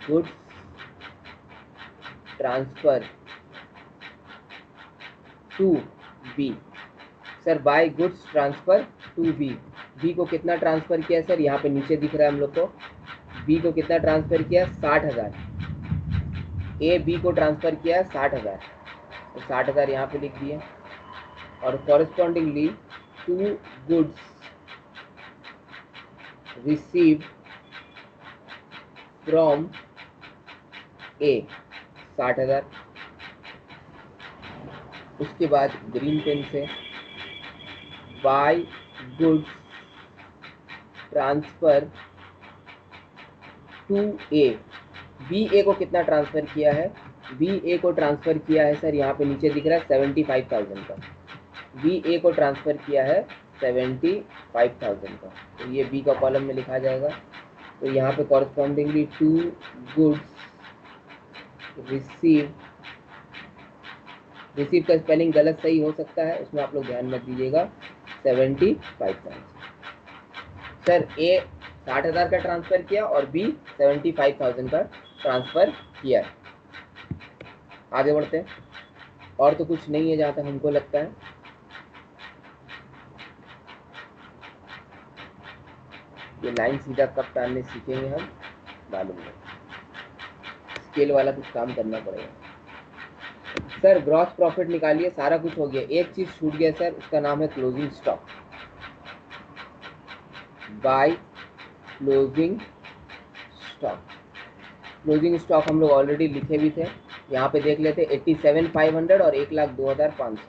goods transfer to B. Sir by goods transfer to B, B को कितना ट्रांसफ़र किया है सर? यहाँ पे नीचे दिख रहा है हम लोग को, बी को कितना ट्रांसफ़र किया है? 60,000। ए बी को ट्रांसफ़र किया है 60,000, तो 60,000 यहाँ पे लिख दिए। और correspondingly to goods receive from A 60,000। उसके बाद ग्रीन पेन से by goods transfer to A, B A को कितना ट्रांसफ़र किया है? बी ए को ट्रांसफ़र किया है सर, यहाँ पे नीचे दिख रहा है 75,000 का, बी ए को ट्रांसफ़र किया है 75,000 का, तो ये बी का कॉलम में लिखा जाएगा। तो यहाँ पे कॉरेस्पॉन्डिंगली टू गुड्स रिसीव का स्पेलिंग गलत सही हो सकता है, उसमें आप लोग ध्यान मत दीजिएगा। 75,000 सर ए 60,000 का ट्रांसफ़र किया और बी 75,000 का ट्रांसफ़र किया है। आगे बढ़ते हैं, और तो कुछ नहीं है जहाँ तक हमको लगता है। ये लाइन सीधा कब टालने सीखेंगे हम, मालूम नहीं, स्केल वाला कुछ काम करना पड़ेगा। सर ग्रॉस प्रॉफिट निकालिए, सारा कुछ हो गया, एक चीज़ छूट गया सर, उसका नाम है closing stock. By closing stock, closing stock हम लोग ऑलरेडी लिखे भी थे, यहाँ पे देख लेते। 87,500 और 1,02,500,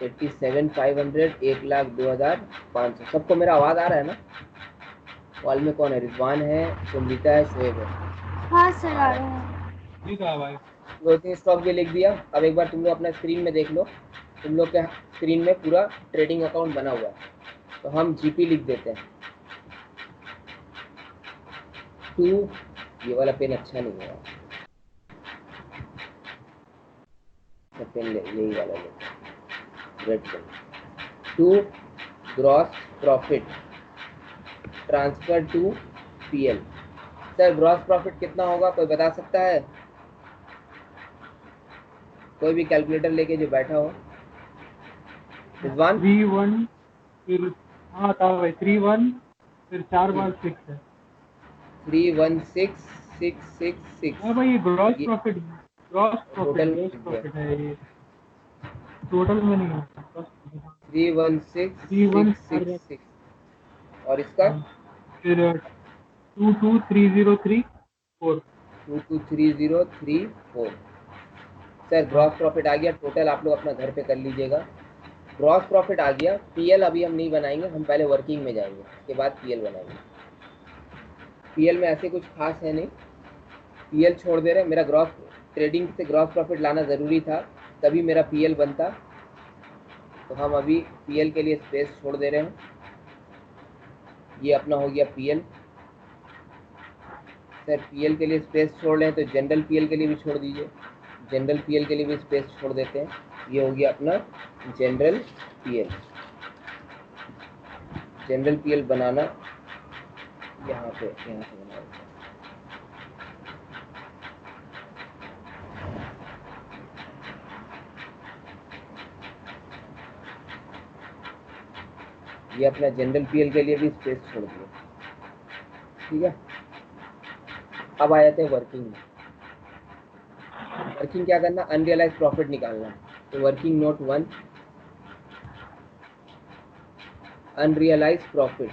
87,500 1,02,500। सबको मेरा आवाज़ आ रहा है ना? कॉल में कौन है? रिजवान है, सुमृता है, शुएब है। हाँ सर आ रहा है। क्लोजिंग स्टॉक भी लिख दिया। अब एक बार तुम लोग अपना स्क्रीन में देख लो, तुम लोग के स्क्रीन में पूरा ट्रेडिंग अकाउंट बना हुआ है, तो हम जीपी लिख देते हैं। टू, ये वाला पेन अच्छा नहीं है, पेन ले, यही वाला लेते हैं, red pen. To gross profit transfer to PL. Sir gross profit कितना होगा, कोई बता सकता है? कोई भी कैलकुलेटर लेके जो बैठा हो। रिजवान 3-1 फिर, हाँ था भाई 3-1 फिर 4 बार 6 है। 316,666। हाँ भाई ग्रॉस प्रॉफिट टोटल है ये, टोटल में नहीं है। 316,666 और इसका फिर 223034 223034। सर ग्रॉस प्रॉफिट आ गया, टोटल आप लोग अपना घर पे कर लीजिएगा। ग्रॉस प्रॉफिट आ गया। पीएल अभी हम नहीं बनाएंगे, हम पहले वर्किंग में जाएंगे, उसके बाद पीएल बनाएंगे। पीएल में ऐसे कुछ खास है नहीं, पीएल छोड़ दे रहे हैं। मेरा ग्रॉस ट्रेडिंग से ग्रॉस प्रॉफिट लाना ज़रूरी था, तभी मेरा पीएल बनता। तो हम अभी पीएल के लिए स्पेस छोड़ दे रहे हैं। ये अपना हो गया पीएल। सर पीएल के लिए स्पेस छोड़ रहे हैं तो जनरल पीएल के लिए भी छोड़ दीजिए, जनरल पीएल के लिए भी स्पेस छोड़ देते हैं। ये हो गया अपना जनरल पीएल। जनरल पीएल बनाना यहाँ से बनाना। ये अपना जनरल पीएल के लिए भी स्पेस छोड़ दिया, ठीक है। अब आ जाते हैं वर्किंग में। वर्किंग क्या करना, अनरियलाइज प्रॉफिट निकालना। तो working note 1, unrealise profit.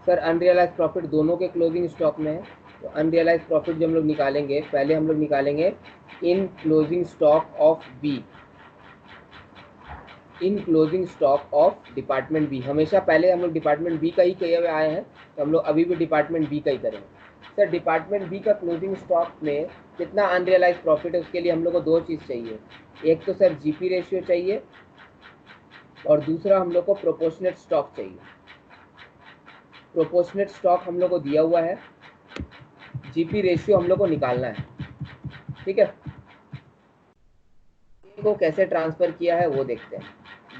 Sir unrealise profit दोनों के क्लोजिंग स्टॉक में है, तो अनरियलाइज प्रॉफिट जो हम लोग निकालेंगे, पहले हम लोग निकालेंगे in closing stock of B, in closing stock of department B. हमेशा पहले हम लोग डिपार्टमेंट बी का ही किए हुए आए हैं, तो हम लोग अभी भी डिपार्टमेंट बी का ही करेंगे। सर डिपार्टमेंट बी का क्लोजिंग स्टॉक में कितना अनरियलाइज प्रॉफिट है, उसके लिए हम लोग को दो चीज़ चाहिए। एक तो सर जीपी रेशियो चाहिए और दूसरा हम लोग को प्रोपोर्शनेट स्टॉक चाहिए। प्रोपोर्शनेट स्टॉक हम लोग को दिया हुआ है, जीपी रेशियो हम लोग को निकालना है, ठीक है। ए को कैसे ट्रांसफ़र किया है वो देखते हैं,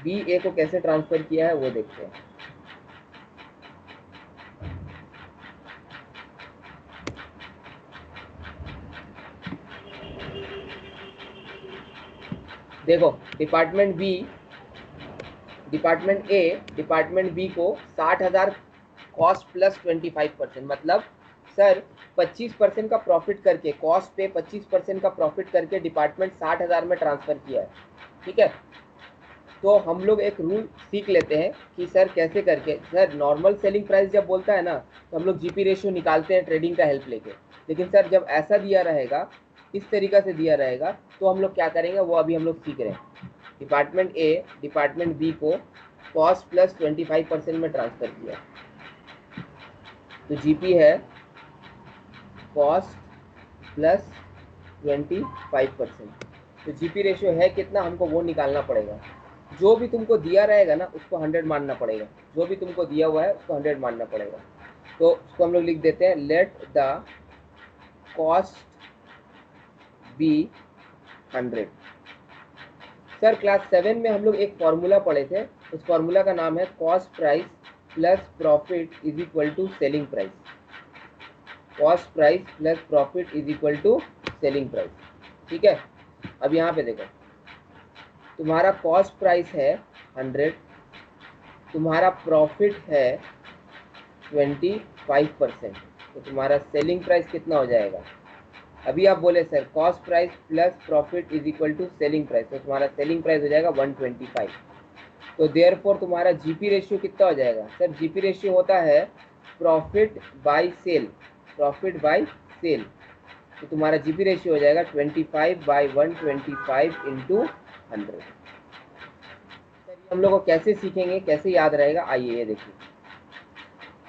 बी ए को कैसे ट्रांसफ़र किया है वो देखते हैं। देखो डिपार्टमेंट ए डिपार्टमेंट बी को 60,000 कॉस्ट प्लस 25%, मतलब सर 25% का प्रॉफिट करके, कॉस्ट पे 25% का प्रॉफिट करके डिपार्टमेंट 60,000 में ट्रांसफ़र किया है, ठीक है। तो हम लोग एक रूल सीख लेते हैं कि सर कैसे करके, सर नॉर्मल सेलिंग प्राइस जब बोलता है ना तो हम लोग जीपी रेशियो निकालते हैं ट्रेडिंग का हेल्प लेके, लेकिन सर जब ऐसा दिया रहेगा, इस तरीक़ा से दिया रहेगा, तो हम लोग क्या करेंगे वो अभी हम लोग सीख रहे हैं। डिपार्टमेंट ए डिपार्टमेंट बी को कॉस्ट प्लस 25% में ट्रांसफ़र किया, तो जीपी है कॉस्ट प्लस 25%। तो जीपी रेशियो है कितना, हमको वो निकालना पड़ेगा। जो भी तुमको दिया रहेगा ना उसको 100 मानना पड़ेगा, जो भी तुमको दिया हुआ है उसको 100 मानना पड़ेगा। तो उसको हम लोग लिख देते हैं, let the cost B 100। Sir class 7 में हम लोग एक फॉर्मूला पढ़े थे, उस फॉर्मूला का नाम है cost price plus profit is equal to selling price. Cost price plus profit is equal to selling price, ठीक है। अब यहाँ पे देखो, तुम्हारा कॉस्ट प्राइस है 100, तुम्हारा प्रॉफिट है 25%, तो तुम्हारा सेलिंग प्राइस कितना हो जाएगा। अभी आप बोले sir cost price plus profit is equal to selling price, तो तुम्हारा सेलिंग प्राइस हो जाएगा 125। तो देयरफॉर तुम्हारा जीपी रेशियो कितना हो जाएगा। सर जीपी रेशियो होता है profit by sale, profit by sale. तो तुम्हारा जीपी रेशियो हो जाएगा 25/125 इंटू 100। हम लोग को कैसे सीखेंगे, कैसे याद रहेगा, आइए ये देखिए।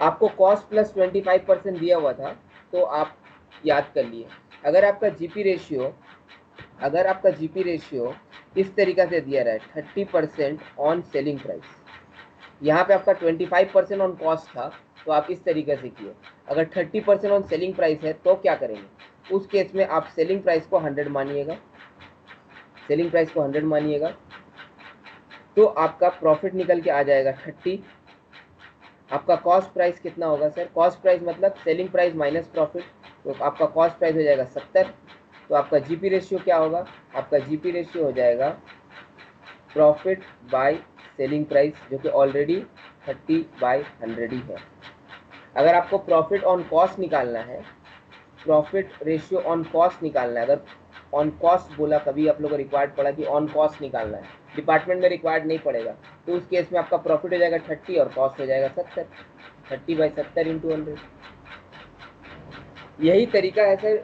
आपको कॉस्ट प्लस 25% दिया हुआ था, तो आप याद कर लिए। अगर आपका जीपी रेशियो इस तरीक़ा से दिया रहा है 30% ऑन सेलिंग प्राइस, यहाँ पे आपका 25% ऑन कॉस्ट था, तो आप इस तरीके से किए। अगर 30% ऑन सेलिंग प्राइस है तो क्या करेंगे, उस केस में आप सेलिंग प्राइस को 100 मानिएगा, सेलिंग प्राइस को 100 मानिएगा, तो आपका प्रॉफिट निकल के आ जाएगा 30। आपका कॉस्ट प्राइस कितना होगा सर, कॉस्ट प्राइस मतलब सेलिंग प्राइस माइनस प्रॉफिट, तो आपका कॉस्ट प्राइस हो जाएगा 70। तो आपका जीपी रेशियो क्या होगा, आपका जीपी रेशियो हो जाएगा प्रॉफिट बाय सेलिंग प्राइस, जो कि ऑलरेडी 30/100 ही है। अगर आपको प्रॉफिट ऑन कॉस्ट निकालना है, प्रॉफिट रेशियो ऑन कॉस्ट निकालना है, अगर ऑन कॉस्ट बोला कभी आप लोगों को रिक्वायर्ड पड़ा कि ऑन कॉस्ट निकालना है, डिपार्टमेंट में रिक्वायर्ड नहीं पड़ेगा, तो उस केस में आपका प्रॉफिट हो जाएगा 30 और कॉस्ट हो जाएगा 70, 30/70 इंटू 100। यही तरीका है सर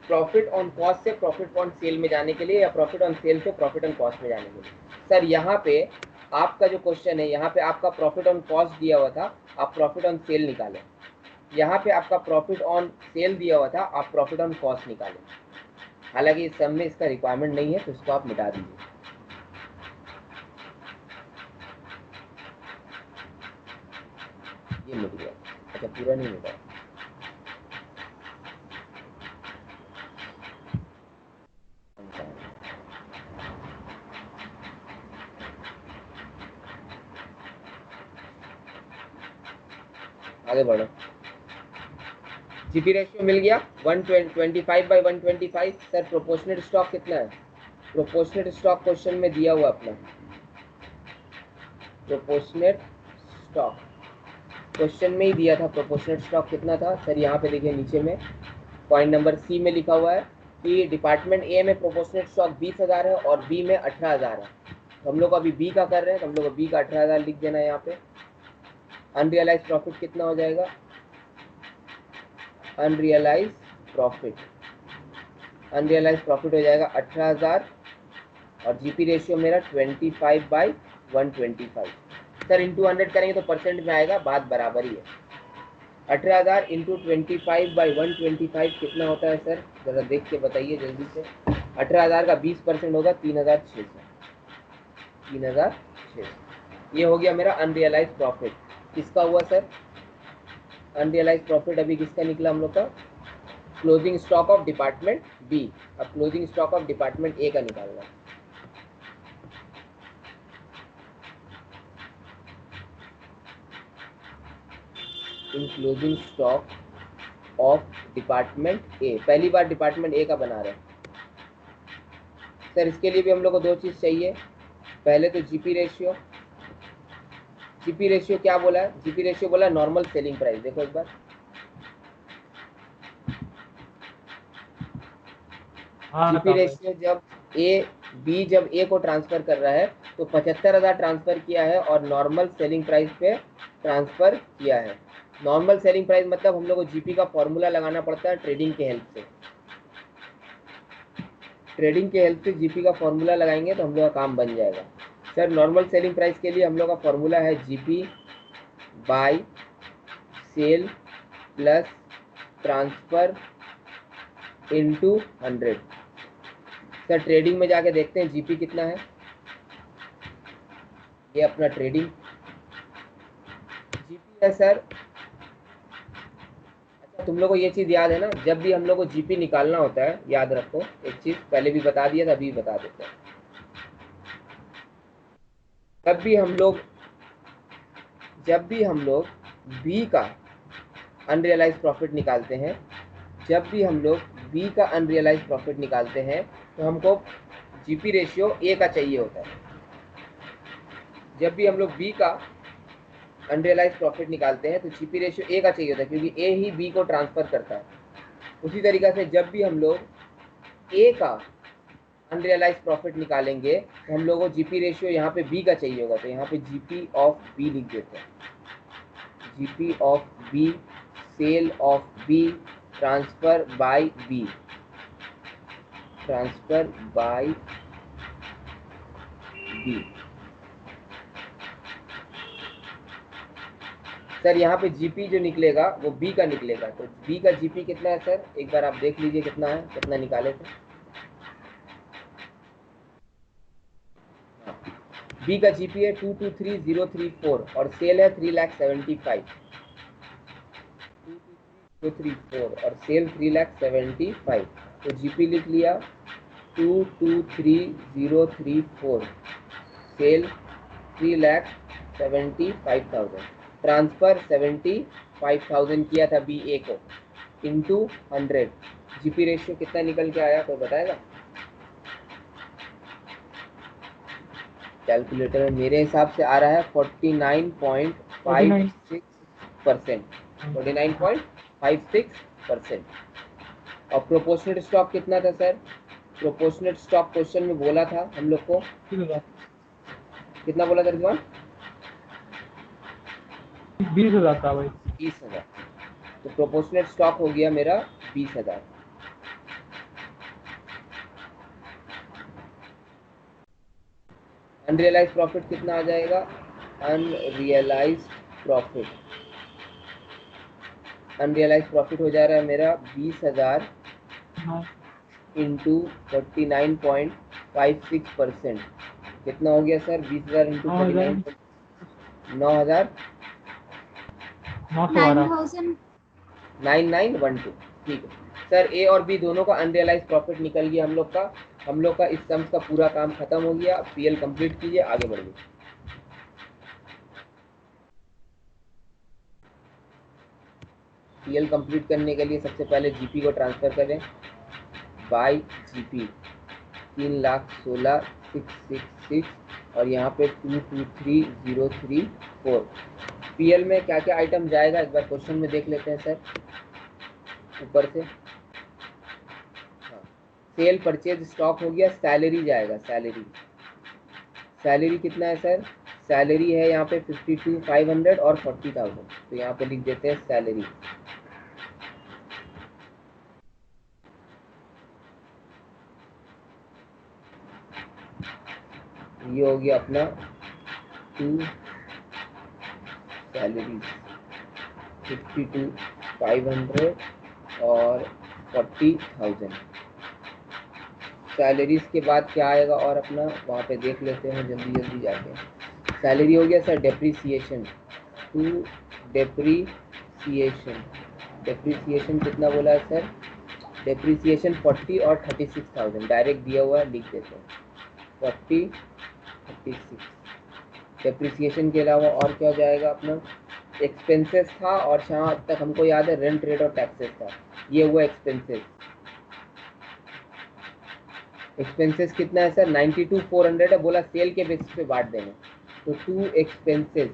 प्रॉफिट ऑन कॉस्ट से प्रॉफिट ऑन सेल में जाने के लिए, या प्रॉफिट ऑन सेल से प्रॉफिट ऑन कॉस्ट में जाने के लिए। सर यहाँ पे आपका जो क्वेश्चन है, यहाँ पे आपका प्रॉफिट ऑन कॉस्ट दिया हुआ था, आप प्रॉफिट ऑन सेल निकालें। यहाँ पे आपका प्रॉफिट ऑन सेल दिया हुआ था, आप प्रॉफिट ऑन कॉस्ट निकालें। हालांकि इस सब में इसका रिक्वायरमेंट नहीं है, तो इसको आप मिटा दीजिए। ये मिट गया। अच्छा, पूरा नहीं मिटा। आगे बढ़ो। जीपी रेशियो मिल गया 125/125। सर प्रोपोर्शनेट स्टॉक कितना है? प्रोपोर्शनेट स्टॉक क्वेश्चन में दिया हुआ अपना प्रोपोर्शनेट स्टॉक क्वेश्चन में ही दिया था। प्रोपोर्शनेट स्टॉक कितना था सर? यहाँ पे देखिए नीचे में पॉइंट नंबर सी में लिखा हुआ है कि डिपार्टमेंट ए में प्रोपोर्शनेट स्टॉक 20,000 है और बी में 18,000 है। तो हम लोग अभी बी का कर रहे हैं, तो हम लोग बी का 18,000 लिख देना है यहाँ पे। अनरियलाइज प्रॉफिट कितना हो जाएगा? अनरियलाइज प्रॉफिट हो जाएगा 18,000 और जीपी रेशियो मेरा 25/125। सर इंटू 100 करेंगे तो परसेंट में आएगा, बात बराबर ही है। 18,000 इंटू 25/125 कितना होता है सर? जरा देख के बताइए जल्दी से। 18,000 का 20% होगा 3,600। ये हो गया मेरा अनरियलाइज प्रॉफिट। किसका हुआ सर? अनरियलाइज प्रॉफिट अभी किसका निकला हम लोग का? Closing stock of department B. अब closing stock of department A का निकालना। In closing stock of department A, पहली बार डिपार्टमेंट ए का बना रहे हैं सर। इसके लिए भी हम लोग को दो चीज चाहिए। पहले तो जीपी रेशियो। जीपी रेशियो क्या बोला है? जीपी रेशियो बोला नॉर्मल सेलिंग प्राइस। देखो एक बार, जीपी रेशियो जब ए को ट्रांसफर कर रहा है तो 75,000 ट्रांसफर किया है और नॉर्मल सेलिंग प्राइस पे ट्रांसफर किया है। नॉर्मल सेलिंग प्राइस मतलब हम लोग को जीपी का फॉर्मूला लगाना पड़ता है ट्रेडिंग के हेल्प से। ट्रेडिंग के हेल्प से जीपी का फॉर्मूला लगाएंगे तो हम लोग का काम बन जाएगा। सर नॉर्मल सेलिंग प्राइस के लिए हम लोग का फॉर्मूला है GP by sale plus transfer into 100। Sir trading में जाके देखते हैं जीपी कितना है। ये अपना ट्रेडिंग जीपी है सर। अच्छा तुम लोग को ये चीज़ याद है ना, जब भी हम लोग को जीपी निकालना होता है, याद रखो एक चीज़, पहले भी बता दिया था अभी बता देते हैं। जब भी हम लोग बी का अनरियलाइज प्रॉफिट निकालते हैं, तो हमको जीपी रेशियो ए का चाहिए होता है। जब भी हम लोग बी का अनरियलाइज प्रॉफिट निकालते हैं तो जीपी रेशियो ए का चाहिए होता है, क्योंकि ए ही बी को ट्रांसफर करता है। उसी तरीक़ा से जब भी हम लोग ए का अनरियलाइज प्रॉफिट निकालेंगे तो हम लोगों को जीपी रेशियो यहाँ पे बी का चाहिए होगा, तो यहाँ पे जीपी ऑफ बी लिख देते हैं। GP of B, sale of B, transfer by B, sir यहाँ पे जीपी जो निकलेगा वो बी का निकलेगा। तो बी का जीपी कितना है सर? एक बार आप देख लीजिए कितना है, कितना निकाले थे। बी का जीपी है 223034 और सेल है 3,75,000। 223034 और सेल 3,75,000, तो जीपी लिख लिया 223034, सेल 3,75,000, ट्रांसफर 75,000 किया था बी ए को, इंटू 100। जीपी रेशियो कितना निकल के आया, कोई बताएगा? कैलकुलेटर में मेरे हिसाब से आ रहा है 49.56%। 49.56%। और प्रोपोर्शनेट स्टॉक कितना था सर? प्रोपोर्शनेट स्टॉक क्वेश्चन में बोला था हम लोग को, कितना बोला था रिजवान? 20,000 था भाई। 20,000। तो प्रोपोर्शनेट स्टॉक हो गया मेरा 20,000। अनरियलाइज प्रॉफिट कितना आ जाएगा? अनरियलाइज प्रॉफिट अनरियलाइज प्रॉफिट हो जा रहा है मेरा 20,000 इंटू 49.56%। कितना हो गया सर? 20,000 इंटू 49, 9,000 9912। ठीक है सर, ए और बी दोनों का अनरियलाइज प्रॉफिट निकल गया हम लोग का। हम लोग का इस सम्स का पूरा काम खत्म हो गया। पीएल कंप्लीट कीजिए, आगे बढ़िए। पीएल कंप्लीट करने के लिए सबसे पहले जीपी को ट्रांसफर करें बाय जीपी 3,16,666 और यहाँ पे 223,034। पीएल में क्या क्या आइटम जाएगा एक बार क्वेश्चन में देख लेते हैं सर ऊपर से। हाँ, सेल परचेज स्टॉक हो गया। सैलरी जाएगा, सैलरी कितना है सर? सैलरी है यहाँ पे 52,500 और 40,000। तो यहाँ पे लिख देते हैं सैलरी। ये हो गया अपना 2 सैलरी 52,500 और 40,000। सैलरीज के बाद क्या आएगा और अपना वहाँ पे देख लेते हैं जल्दी जल्दी जाके। सैलरी हो गया सर डेप्रीसिएशन, 2 डेप्रीसिएशन कितना बोला है सर? डेप्रीसिएशन 40 और 36,000 डायरेक्ट दिया हुआ है, लिख देते हैं 40 36। डेप्रीसिएशन के अलावा और क्या जाएगा अपना? एक्सपेंसेस था और जहाँ तक हमको याद है रेंट रेट और टैक्सेस था। ये हुआ एक्सपेंसेस। एक्सपेंसेस कितना है सर? 92,400 है, बोला सेल के बेसिस पे बांट देना। तो 2 एक्सपेंसेस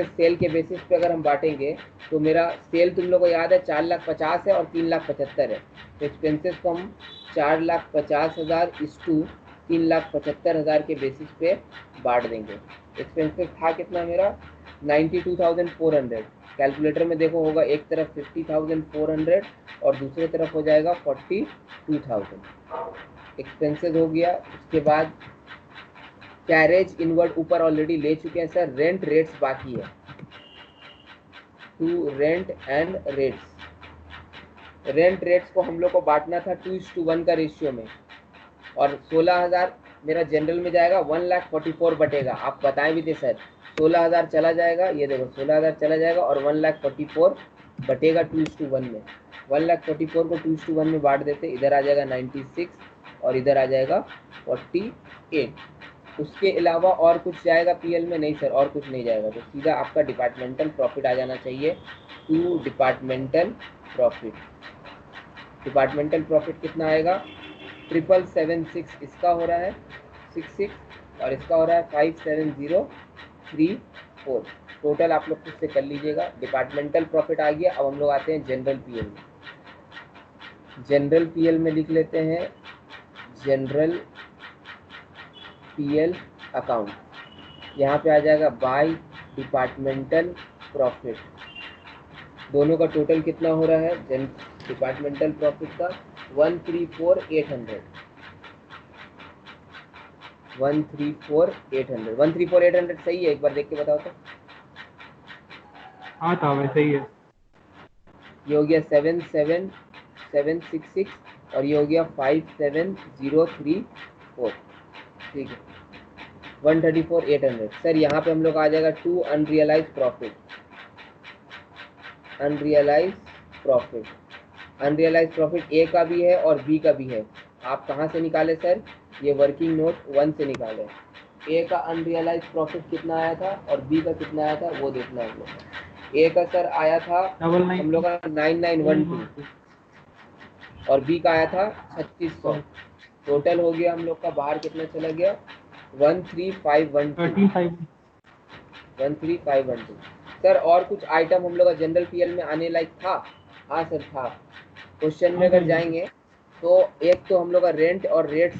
सेल के बेसिस पे अगर हम बांटेंगे तो मेरा सेल तुम लोग को याद है 4,50,000 है और 3,75,000 है। तो एक्सपेंसेस को हम 4,50,000 इस टू 3,75,000 के बेसिस पे बांट देंगे। एक्सपेंसेस था कितना मेरा? 92,400। कैलकुलेटर में देखो होगा एक तरफ 50,400 और दूसरे तरफ हो जाएगा 42,000। एक्सपेंसेस हो गया। उसके बाद कैरेज इनवर्ड ऊपर ऑलरेडी ले चुके हैं सर। रेंट रेट्स बाकी है, to rent and rates. Rent rates को हम लोग को बांटना था 2:1 का रेशियो में और 16,000 मेरा जनरल में जाएगा, 1,44,000 बटेगा। आप बताएं भी थे सर 16,000 चला जाएगा, ये देखो 16,000 चला जाएगा और 1,44,000 बटेगा 2:1 में। 1,44,000 को 2:1 में बांट देते, इधर आ जाएगा 96 और इधर आ जाएगा 48। उसके अलावा और कुछ जाएगा पीएल में? नहीं सर, और कुछ नहीं जाएगा। तो सीधा आपका डिपार्टमेंटल प्रॉफिट आ जाना चाहिए। To departmental profit. Departmental profit कितना आएगा? 7,776 इसका हो रहा है 66 और इसका हो रहा है 5,7,034। टोटल आप लोग खुद से कर लीजिएगा। डिपार्टमेंटल प्रॉफिट आ गया। अब हम लोग आते हैं जनरल पीएल में। जनरल पीएल में लिख लेते हैं जनरल पीएल अकाउंट। यहाँ पे आ जाएगा बाय डिपार्टमेंटल प्रॉफिट। दोनों का टोटल कितना हो रहा है डिपार्टमेंटल प्रॉफिट का? 134,800। 134,800 सही है? एक बार देख के बताओ तो। हाँ था वैसे ही है। ये हो गया 7,766 और ये हो गया 5,7,034। ठीक है 134,800। सर यहाँ पे हम लोग आ जाएगा to unrealised profit. Unrealised profit A का भी है और बी का भी है। आप कहाँ से निकाले सर? ये वर्किंग नोट 1 से निकाले। ए का अनरियलाइज प्रॉफिट कितना आया था और बी का कितना आया था वो देखना है हम लोग। ए का सर आया था हम लोग का 9912 और बी का आया था 3600। टोटल हो गया हम लोग का बाहर कितना चला गया? 13,512। सर और कुछ आइटम हम लोग का जनरल पीएल में आने लायक था? हाँ सर था। क्वेश्चन में अगर जाएंगे तो एक तो हम लोग का रेंट और रेट्स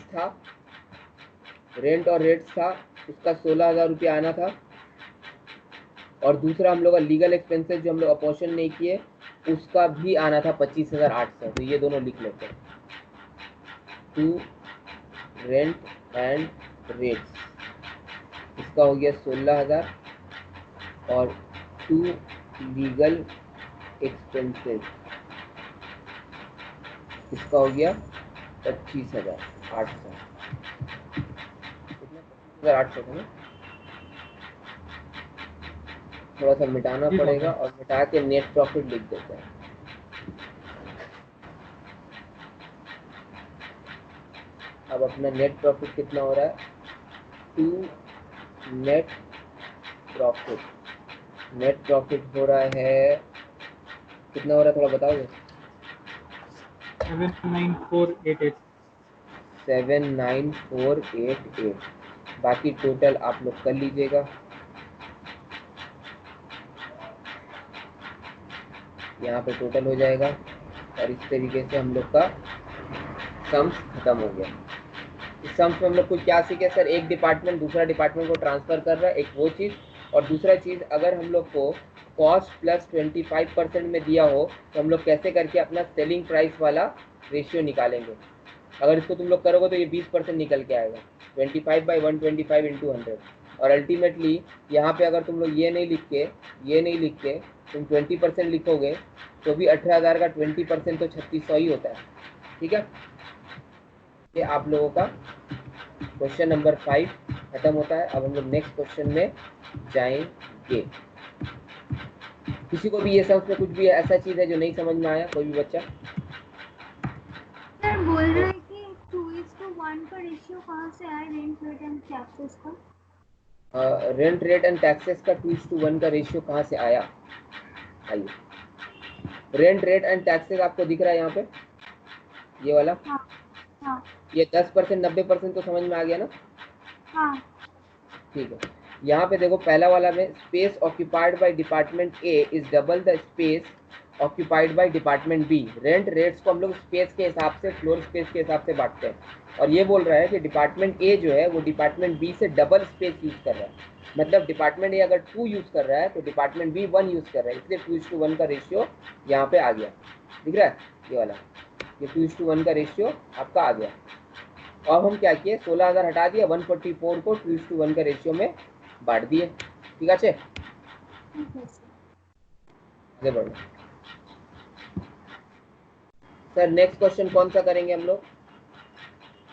था। उसका 16,000 रुपया आना था और दूसरा हम लोग का लीगल एक्सपेंसेस जो हम लोग अपोर्शन नहीं किए उसका भी आना था 25,800। तो ये दोनों लिख लेते हैं। टू रेंट एंड रेट्स इसका हो गया 16,000 और टू लीगल एक्सपेंसेस इसका हो गया 25,800, कितना 25,800 था ना। थोड़ा सा मिटाना जी पड़ेगा पापा। और मिटा के नेट प्रॉफिट लिख देते हैं। अब अपना नेट प्रॉफिट कितना हो रहा है, to net profit, net profit हो रहा है कितना हो रहा है थोड़ा बताओगे। 79488। 79488, बाकी टोटल आप लोग कर लीजिएगा। यहाँ पे टोटल हो जाएगा और इस तरीके से हम लोग का सम्स खत्म हो गया। इस सम्स में हम लोग को क्या सीखे सर, एक डिपार्टमेंट दूसरा डिपार्टमेंट को ट्रांसफर कर रहा है, एक वो चीज़, और दूसरा चीज़ अगर हम लोग को कॉस्ट प्लस 25% में दिया हो तो हम लोग कैसे करके अपना सेलिंग प्राइस वाला रेशियो निकालेंगे। अगर इसको तुम लोग करोगे तो ये 20% निकल के आएगा, 25/125 इंटू 100। और अल्टीमेटली यहाँ पे अगर तुम लोग ये नहीं लिख के तुम 20% लिखोगे तो भी 18,000 का 20% तो 3600 ही होता है। ठीक है, ये आप लोगों का क्वेश्चन नंबर 5 खत्म होता है। अब हम लोग नेक्स्ट क्वेश्चन में जाएंगे। किसी को भी ये समझ में कुछ भी ऐसा चीज़ है जो नहीं समझ में आया, कोई भी बच्चा। सर बोल रहे हैं कि 2:1 का रेशियो कहाँ से आया रेंट रेट एंड टैक्सेस का? रेंट रेट एंड टैक्सेस का 2:1 का रेशियो कहाँ से आया, आइए। रेंट रेट एंड टैक्सेस आपको दिख रहा है यहाँ पे, ये वाला। हाँ हाँ ये 10% 90% तो समझ में आ गया ना। हाँ। ठीक है, यहाँ पे देखो पहला वाला में space occupied by department A is double the space occupied by department B. Rent rates को हम लोग स्पेस के हिसाब से, फ्लोर स्पेस के हिसाब से बांटते हैं, और ये बोल रहा है कि डिपार्टमेंट ए जो है वो डिपार्टमेंट बी से डबल स्पेस यूज कर रहा है। मतलब डिपार्टमेंट ए अगर 2 यूज कर रहा है तो डिपार्टमेंट बी 1 यूज कर रहा है, इसलिए 2:1 का रेशियो यहाँ पे आ गया। दिख रहा है ये वाला, ये 2:1 का रेशियो आपका आ गया। अब हम क्या किए, 16,000 हटा दिया, 144 को 2:1 का रेशियो में बांट दिए। ठीक है, ठीक है सर। आगे बढ़ो सर। नेक्स्ट क्वेश्चन कौन सा करेंगे हम लोग,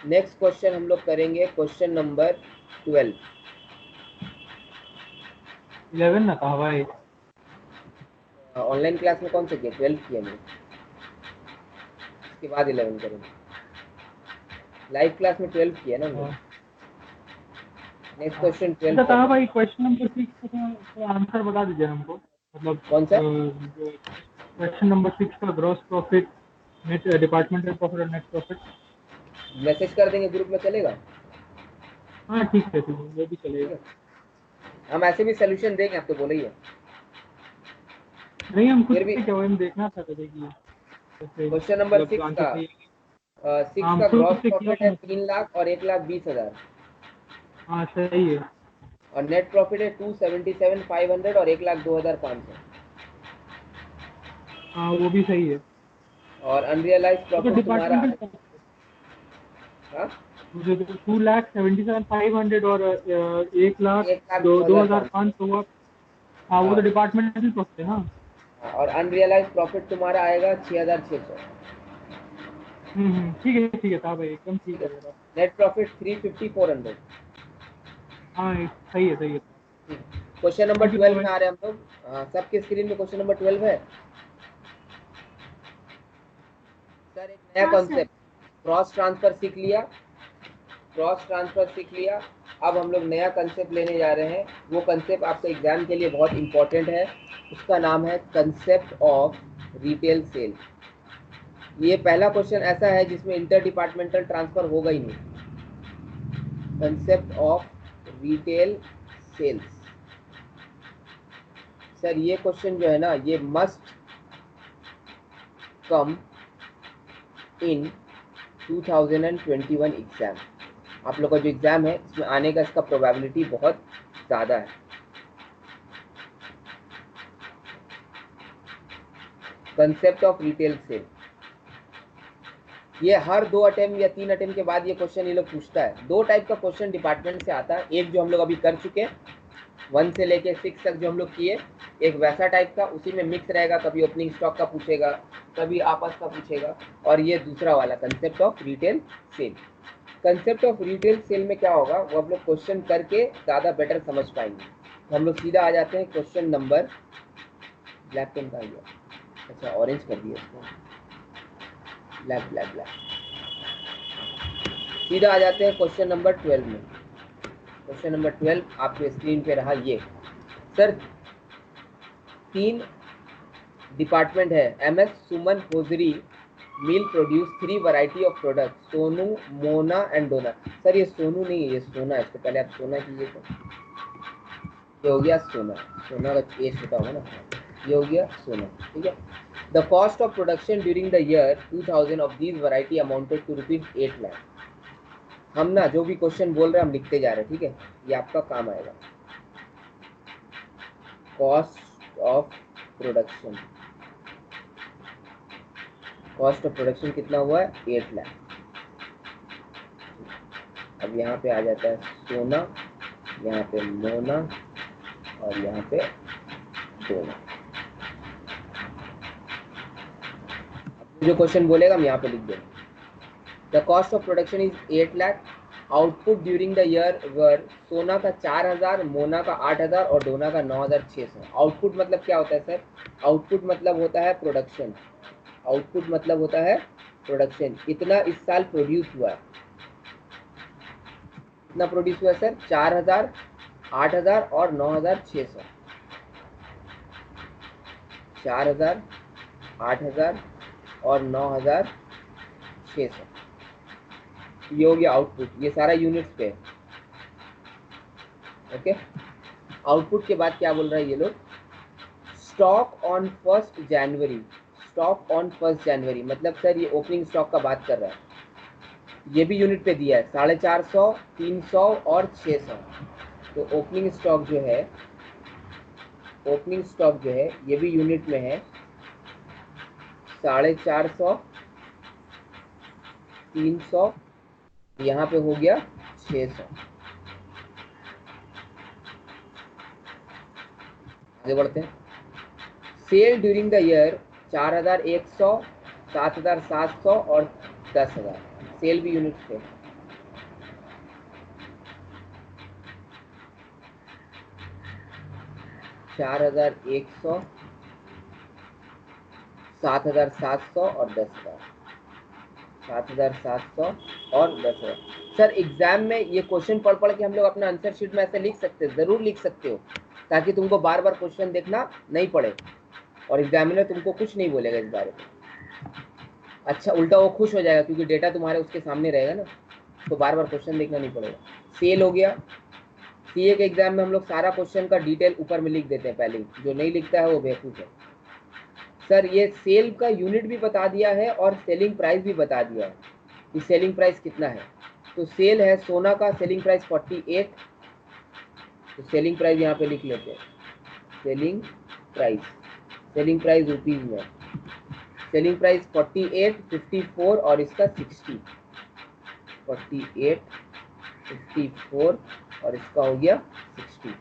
नेक्स्ट क्वेश्चन हम लोग करेंगे क्वेश्चन नंबर 12। 11 ना कहा भाई। ऑनलाइन क्लास में कौन सा किया, 12 किया हमने, इसके बाद 11 करेंगे। लाइव क्लास में 12 किया ना हमने। नेक्स्ट क्वेश्चन 12 अच्छा कहा भाई, क्वेश्चन नंबर 6 का आंसर बता दीजिए हमको। मतलब कौन सा, क्वेश्चन नंबर 6 का gross profit, net departmental profit और नेट प्रॉफिट। मैसेज कर देंगे ग्रुप में, चलेगा। हाँ ठीक है, ठीक है, वो भी चलेगा। हम ऐसे भी सोल्यूशन देंगे, आप तो बोले ही है। नहीं हम खुद फिर भी से क्या हम देखना था कि क्वेश्चन नंबर 6 आंसर का सही है। 6 हाँ, का खुद ग्रॉस से किया प्रॉफिट था है ना। 3 लाख और 1,20,000, हाँ सही है। और नेट प्रॉफिट है 277,500 और 1,02,500, हाँ वो भी सही है। और अनरियलाइज तो प्रॉफिट तुम्हारा डिपार्टमेंटल हाँ 2,77,500 और 1,02,500 1,02,500, हुआ। हाँ वो हाँ तो डिपार्टमेंटल प्रॉफिट है ना। और अनरियलाइज प्रॉफिट तुम्हारा आएगा 6,600। ठीक है था भाई, एकदम ठीक ठीक है है, मेरा। Net profit 350,400। हाँ सही है, सही है। क्वेश्चन नंबर थैंक यू था 12 भाई। में आ रहे हैं हम लोग। सबके स्क्रीन में क्वेश्चन नंबर 12 है सर। एक नया हाँ सर। कॉन्सेप्ट, क्रॉस ट्रांसफर सीख लिया, क्रॉस ट्रांसफर सीख लिया। अब हम लोग नया कंसेप्ट लेने जा रहे हैं, वो कंसेप्ट आपके एग्जाम के लिए बहुत इंपॉर्टेंट है। उसका नाम है कंसेप्ट ऑफ रिटेल सेल। ये पहला क्वेश्चन ऐसा है जिसमें इंटर डिपार्टमेंटल ट्रांसफर होगा ही नहीं। Concept of retail sales sir, ये क्वेश्चन जो है ना, ये मस्ट कम इन 2021 एग्जाम। आप लोग का जो एग्जाम है इसमें आने का इसका प्रोबेबिलिटी बहुत ज़्यादा है। कंसेप्ट ऑफ रिटेल सेल, ये हर 2 अटेम्प्ट या 3 अटेम्प्ट के बाद ये क्वेश्चन ये लोग पूछता है। 2 टाइप का क्वेश्चन डिपार्टमेंट से आता है, एक जो हम लोग अभी कर चुके हैं 1 से लेके 6 तक जो हम लोग किए, एक वैसा टाइप का, उसी में मिक्स रहेगा, कभी ओपनिंग स्टॉक का पूछेगा, कभी आपस का पूछेगा। और ये दूसरा वाला concept of retail sale. Concept of retail sale में क्या होगा, वो हम लोग क्वेश्चन करके ज़्यादा बेटर समझ पाएंगे। तो हम लोग सीधा आ जाते हैं क्वेश्चन नंबर, ब्लैक पेन का गया, अच्छा ऑरेंज कर दिया इसको, ब्लैक ब्लैक ब्लैक। सीधा आ जाते हैं क्वेश्चन नंबर 12 में। क्वेश्चन नंबर 12 आपके स्क्रीन पे रहा ये। सर 3 डिपार्टमेंट है, MS Suman hosiery mill produce 3 variety of product, Sonu, Mona and Dona. Sir ये सोनू नहीं है, ये सोना है, इसको पहले आप सोना कीजिए। तो ये हो गया सोना, सोना का एस होता होगा ना, ये हो गया सोना, ठीक है। The cost of production during the year 2000 of these variety amounted to ₹8 lakh. हम ना जो भी क्वेश्चन बोल रहे हैं हम लिखते जा रहे हैं, ठीक है, ये आपका काम आएगा। Cost of production, cost of production कितना हुआ है, 8 लाख। अब यहाँ पे आ जाता है सोना, यहाँ पे मोना और यहाँ पे डोना। जो क्वेश्चन बोलेगा हम यहाँ पे लिख देंगे। The cost of production is 8 lakh. Output during the year वर, सोना का 4000, मोना का 8000 और डोना का 9600। आउटपुट मतलब क्या होता है सर, आउटपुट मतलब होता है प्रोडक्शन, आउटपुट मतलब होता है प्रोडक्शन। कितना इस साल प्रोड्यूस हुआ है, कितना प्रोड्यूस हुआ है सर, 4000, 8000 और 9600। 4000, 8000 और 9600, ये हो गया आउटपुट। ये सारा यूनिट्स पे है, ओके। आउटपुट के बाद क्या बोल रहा है ये लोग, stock on 1 January, stock on 1 जनवरी मतलब सर ये ओपनिंग स्टॉक का बात कर रहा है। ये भी यूनिट पे दिया है 450, 300 और 600। तो ओपनिंग स्टॉक जो है, ओपनिंग स्टॉक जो है ये भी यूनिट में है, 450, 300, यहाँ पे हो गया 600। आगे बढ़ते हैं। सेल ड्यूरिंग द ईयर 4100, 7700 और 10000। सेल भी यूनिट पे, चार 4100, 7700 और 10000, 7700 और 10000। सर एग्जाम में ये क्वेश्चन पढ़ पढ़ के हम लोग अपना आंसर शीट में ऐसे लिख सकते हैं, ज़रूर लिख सकते हो, ताकि तुमको बार बार क्वेश्चन देखना नहीं पड़े और एग्जामिनर तुमको कुछ नहीं बोलेगा इस बारे में। अच्छा उल्टा वो खुश हो जाएगा क्योंकि डेटा तुम्हारे उसके सामने रहेगा ना, तो बार बार क्वेश्चन देखना नहीं पड़ेगा। सेल हो गया, सीए के एग्जाम में हम लोग सारा क्वेश्चन का डिटेल ऊपर में लिख देते हैं पहले ही, जो नहीं लिखता है वो बेवकूफ़ है। सर ये सेल का यूनिट भी बता दिया है और सेलिंग प्राइस भी बता दिया है कि सेलिंग प्राइस कितना है। तो सेल है सोना का, सेलिंग प्राइस 48, तो सेलिंग प्राइस यहाँ पे लिख लेते हैं, selling price, selling price rupees में, सेलिंग प्राइस 48, 54 और इसका 60, 48, 54 और इसका हो गया 60।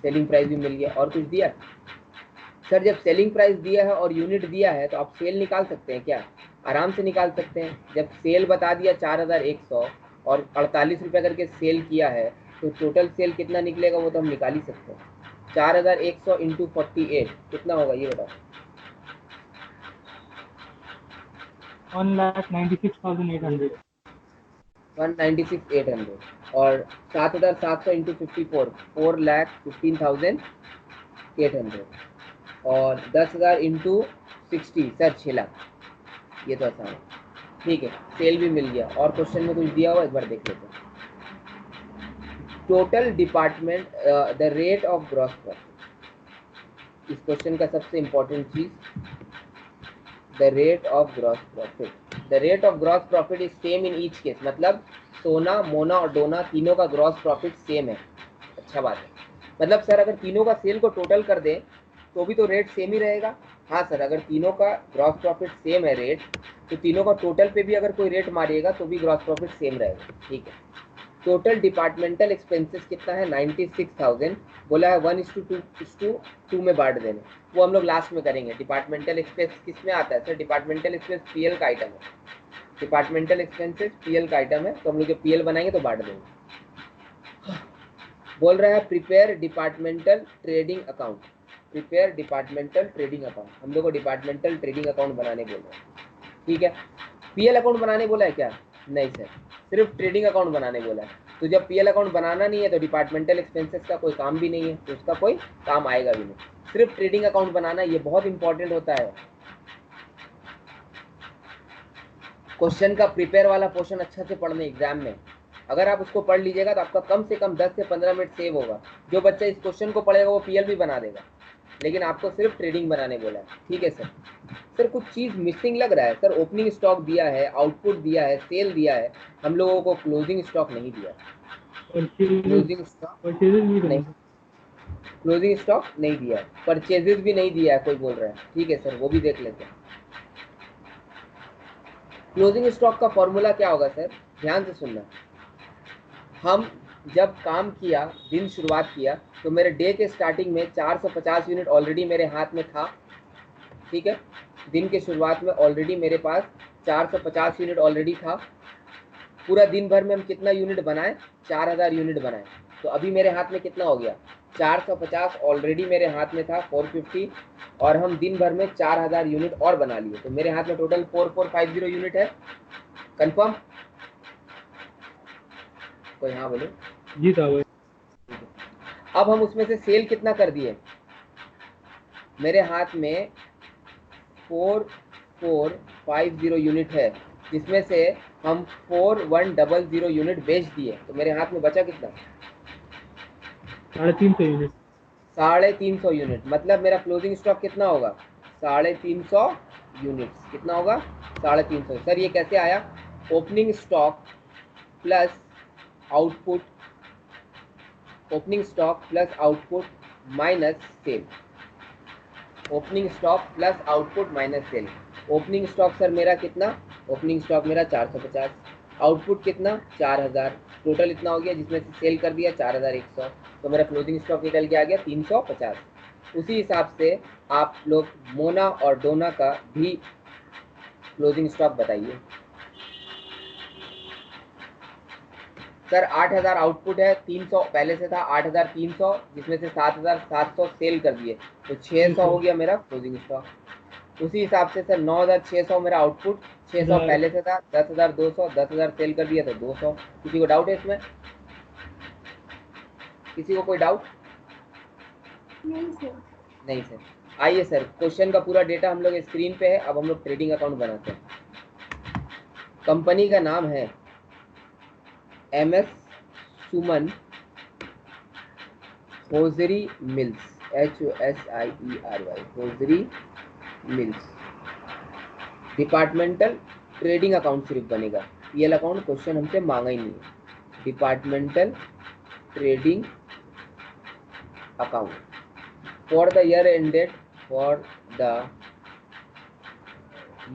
सेलिंग प्राइस भी मिल गया। और कुछ दिया सर, जब सेलिंग प्राइस दिया है और यूनिट दिया है तो आप सेल निकाल सकते हैं क्या, आराम से निकाल सकते हैं। जब सेल बता दिया 4100 और 48 रुपये करके सेल किया है तो टोटल सेल कितना निकलेगा वो तो हम निकाल ही सकते हैं। 4100 इंटू 48 कितना होगा ये बताओ, 1,96,800, 196,800 और 7700 इंटू 54, 4,15,800 और 10,000 इंटू 60 सर 6 लाख। ये तो आसान है, ठीक है। सेल भी मिल गया और क्वेश्चन में कुछ दिया हुआ एक बार देख लेते हैं। Total department the rate of gross profit, इस क्वेश्चन का सबसे इम्पोर्टेंट चीज, the rate of gross profit. The rate of gross profit is same in each case, मतलब सोना, मोना और डोना तीनों का ग्रॉस प्रॉफिट सेम है। अच्छा बात है, मतलब सर अगर तीनों का सेल को टोटल कर दें तो भी तो रेट सेम ही रहेगा। हाँ सर, अगर तीनों का ग्रॉस प्रॉफिट सेम है रेट, तो तीनों का टोटल पे भी अगर कोई रेट मारिएगा तो भी ग्रॉस प्रॉफिट सेम रहेगा, ठीक है। टोटल डिपार्टमेंटल एक्सपेंसेस कितना है 96,000, बोला है 1:2 में बांट देने, वो हम लोग लास्ट में करेंगे। डिपार्टमेंटल एक्सपेंस किस में आता है सर? डिपार्टमेंटल एक्सपेंस पीएल का आइटम है, डिपार्टमेंटल एक्सपेंसेस पीएल का आइटम है, तो हम लोग जब पीएल बनाएंगे तो बांट देंगे। बोल रहा है prepare departmental trading account, prepare departmental trading account, हम लोग को डिपार्टमेंटल ट्रेडिंग अकाउंट बनाने बोल रहे हैं, ठीक है। पीएल अकाउंट बनाने बोला है क्या? नहीं सर, सिर्फ ट्रेडिंग अकाउंट बनाने बोला है। तो जब पीएल अकाउंट बनाना नहीं है तो डिपार्टमेंटल एक्सपेंसेस का कोई काम भी नहीं है, तो उसका कोई काम आएगा भी नहीं, सिर्फ ट्रेडिंग अकाउंट बनाना, ये बहुत इंपॉर्टेंट होता है। क्वेश्चन का प्रिपेयर वाला पोर्शन अच्छा से पढ़ने एग्जाम में, अगर आप उसको पढ़ लीजिएगा तो आपका कम से कम 10 से 15 मिनट सेव होगा। जो बच्चा इस क्वेश्चन को पढ़ेगा वो पीएल भी बना देगा, लेकिन आपको सिर्फ ट्रेडिंग बनाने बोला है, ठीक है सर। सर कुछ चीज़ मिसिंग लग रहा है सर, ओपनिंग स्टॉक दिया है, आउटपुट दिया है, सेल दिया है, हम लोगों को क्लोजिंग स्टॉक नहीं दिया। क्लोजिंग स्टॉक नहीं, क्लोजिंग स्टॉक नहीं दिया है, परचेजेस भी नहीं दिया है, कोई बोल रहा है, ठीक है सर, वो भी देख लेते हैं। क्लोजिंग स्टॉक का फॉर्मूला क्या होगा सर? ध्यान से सुनना। हम जब काम किया, दिन शुरुआत किया, तो मेरे डे के स्टार्टिंग में 450 यूनिट ऑलरेडी मेरे हाथ में था, ठीक है। दिन के शुरुआत में ऑलरेडी मेरे पास 450 यूनिट ऑलरेडी था। पूरा दिन भर में हम कितना यूनिट बनाए? 4000 यूनिट बनाए। तो अभी मेरे हाथ में कितना हो गया? 450 ऑलरेडी मेरे हाथ में था 450, और हम दिन भर में 4000 यूनिट और बना लिए, तो मेरे हाथ में टोटल 4450 यूनिट है। कंफर्म? कोई हाँ बोलो जी साहब। अब हम उसमें से सेल कितना कर दिए? मेरे हाथ में 4450 यूनिट है, जिसमें से हम 4100 यूनिट बेच दिए, तो मेरे हाथ में बचा कितना? 350 यूनिट। 350 यूनिट, मतलब मेरा क्लोजिंग स्टॉक कितना होगा? 350 यूनिट्स। कितना होगा? 350। सर ये कैसे आया? Opening stock plus output, opening stock plus output minus cell, opening stock plus output minus cell. Opening stock sir मेरा कितना? ओपनिंग स्टॉक मेरा 450, आउटपुट कितना? 4000, टोटल इतना हो गया, जिसमें से सेल कर दिया 4100, तो मेरा क्लोजिंग स्टॉक निकल के आ गया 350। उसी हिसाब से आप लोग मोना और डोना का भी क्लोजिंग स्टॉक बताइए। सर 8000 आउटपुट है, 300 पहले से था, 8300, जिसमें से 7700 सेल कर दिए, तो 600 हो गया मेरा क्लोजिंग स्टॉक। उसी हिसाब से सर 9600 मेरा आउटपुट, 600 पहले से था, 10200, 10000 सेल कर दिया तो 200। किसी को डाउट है इसमें? किसी को कोई डाउट? नहीं सर। नहीं सर। आइए सर, क्वेश्चन का पूरा डेटा हम लोग स्क्रीन पे है, अब हम लोग ट्रेडिंग अकाउंट बनाते हैं। कंपनी का नाम है MS Suman hosiery mills, HOSIERY, hosiery mills. Departmental trading account सिर्फ बनेगा, पीएल अकाउंट क्वेश्चन हमसे मांगा ही नहीं है। Departmental trading account for the year ended, for the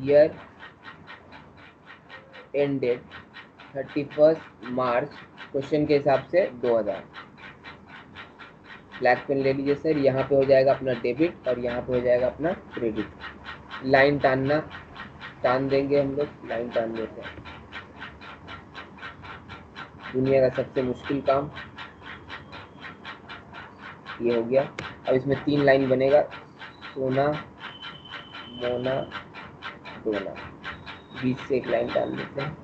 year ended 31 March, question के हिसाब से 2000। ब्लैक पेन ले लीजिए सर, यहाँ पे हो जाएगा अपना डेबिट और यहाँ पे हो जाएगा अपना क्रेडिट। लाइन टानना, टान देंगे हम लोग, लाइन टान देते हैं। दुनिया का सबसे मुश्किल काम ये हो गया। अब इसमें 3 लाइन बनेगा, सोना, मोना, डोना, बीच से एक लाइन टान देते हैं,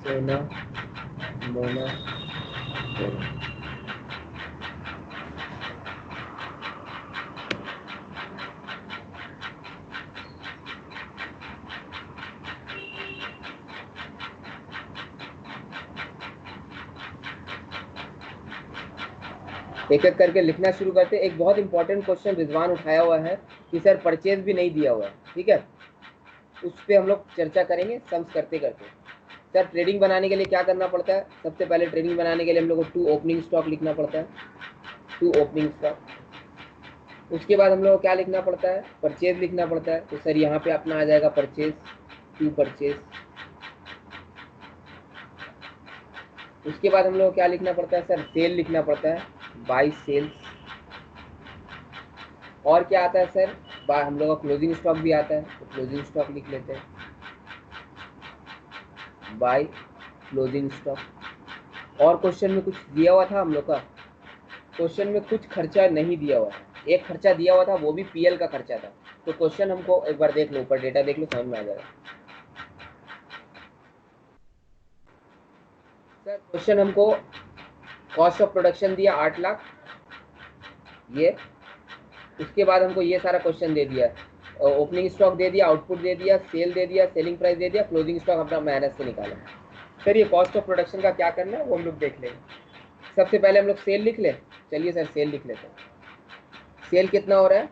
सोना, मोना, डोना। एक एक करके लिखना शुरू करते हैं। एक बहुत इंपॉर्टेंट क्वेश्चन रिजवान उठाया हुआ है कि सर परचेज भी नहीं दिया हुआ है, ठीक है, उस पर हम लोग चर्चा करेंगे सम्स करते करते। सर ट्रेडिंग बनाने के लिए क्या करना पड़ता है? सबसे पहले ट्रेडिंग बनाने के लिए हम लोग को 2 ओपनिंग स्टॉक लिखना पड़ता है, 2 ओपनिंग स्टॉक। उसके बाद हम लोग को क्या लिखना पड़ता है? परचेज लिखना पड़ता है। तो सर यहाँ पे अपना आ जाएगा परचेज, 2 परचेज, उसके बाद हम लोग को क्या लिखना पड़ता है सर, सेल लिखना पड़ता है, बाय सेल्स। और क्या आता है सर, बाय हम लोग का क्लोजिंग स्टॉक भी आता है, तो क्लोजिंग स्टॉक लिख लेते हैं, बाय क्लोजिंग स्टॉक। और क्वेश्चन में कुछ दिया हुआ था हम लोग का, क्वेश्चन में कुछ खर्चा नहीं दिया हुआ था, एक खर्चा दिया हुआ था, वो भी पीएल का खर्चा था। तो क्वेश्चन हमको एक बार देख लो, ऊपर डेटा देख लो, समझ में आ जाएगा। सर क्वेश्चन हमको कॉस्ट ऑफ प्रोडक्शन दिया 8 लाख, ये उसके बाद हमको ये सारा क्वेश्चन दे दिया, ओपनिंग स्टॉक दे दिया, आउटपुट दे दिया, सेल दे दिया, सेलिंग प्राइस दे दिया, क्लोजिंग स्टॉक अपना मेहनत से निकाला। सर ये कॉस्ट ऑफ प्रोडक्शन का क्या करना है वो हम लोग देख लेंगे। सबसे पहले हम लोग सेल लिख लें, चलिए सर सेल लिख लेते हैं। सेल कितना हो रहा है,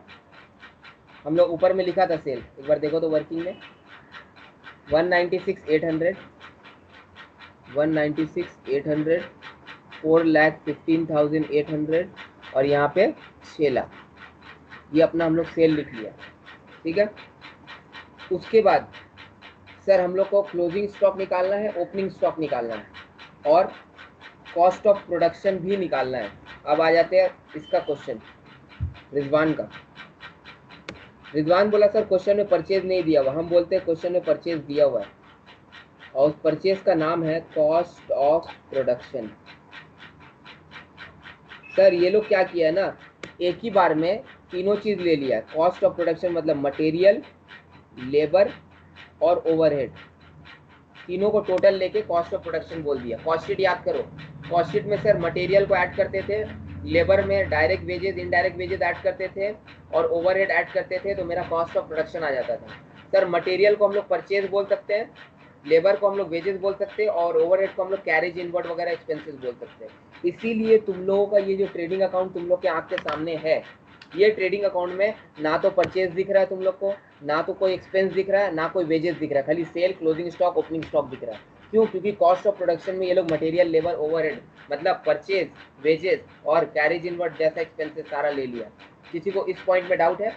हम लोग ऊपर में लिखा था सेल, एक बार देखो तो वर्किंग में 196,800, 196,800, 4,15,800 और यहाँ पे 6 लाख, ये अपना हम लोग सेल लिख लिया, ठीक है। उसके बाद सर हम लोग को क्लोजिंग स्टॉक निकालना है, ओपनिंग स्टॉक निकालना है और कॉस्ट ऑफ प्रोडक्शन भी निकालना है। अब आ जाते हैं इसका क्वेश्चन रिजवान का। रिजवान बोला सर क्वेश्चन में परचेज नहीं दिया हुआ, हम बोलते हैं क्वेश्चन में परचेज दिया हुआ है और उस परचेज का नाम है कॉस्ट ऑफ प्रोडक्शन। सर ये लोग क्या किया है ना, एक ही बार में तीनों चीज ले लिया है। कॉस्ट ऑफ प्रोडक्शन मतलब मटेरियल, लेबर और ओवरहेड, तीनों को टोटल लेके कॉस्ट ऑफ प्रोडक्शन बोल दिया। कॉस्ट शीट याद करो, कॉस्ट शीट में सर मटेरियल को ऐड करते थे, लेबर में direct wages indirect wages add करते थे और ओवरहेड ऐड करते थे, तो मेरा कॉस्ट ऑफ प्रोडक्शन आ जाता था। सर मटेरियल को हम लोग परचेज बोल सकते हैं, लेबर को हम लोग वेजेस बोल सकते हैं और ओवरहेड को हम लोग कैरेज इनवर्ड वगैरह एक्सपेंसेस बोल सकते हैं। इसीलिए तुम लोगों का ये जो ट्रेडिंग अकाउंट तुम लोग के आंख के सामने है, ये ट्रेडिंग अकाउंट में ना तो परचेज दिख रहा है तुम लोग को, ना तो कोई एक्सपेंस दिख रहा है, ना कोई वेजेस दिख रहा है, खाली sale, closing stock, opening stock दिख रहा है। क्यों? क्योंकि कॉस्ट ऑफ प्रोडक्शन में ये लोग मटेरियल, लेबर, ओवरहेड मतलब परचेज, वेजेस और कैरेज इनवर्ड जैसा एक्सपेंसेस सारा ले लिया। किसी को इस पॉइंट में डाउट है?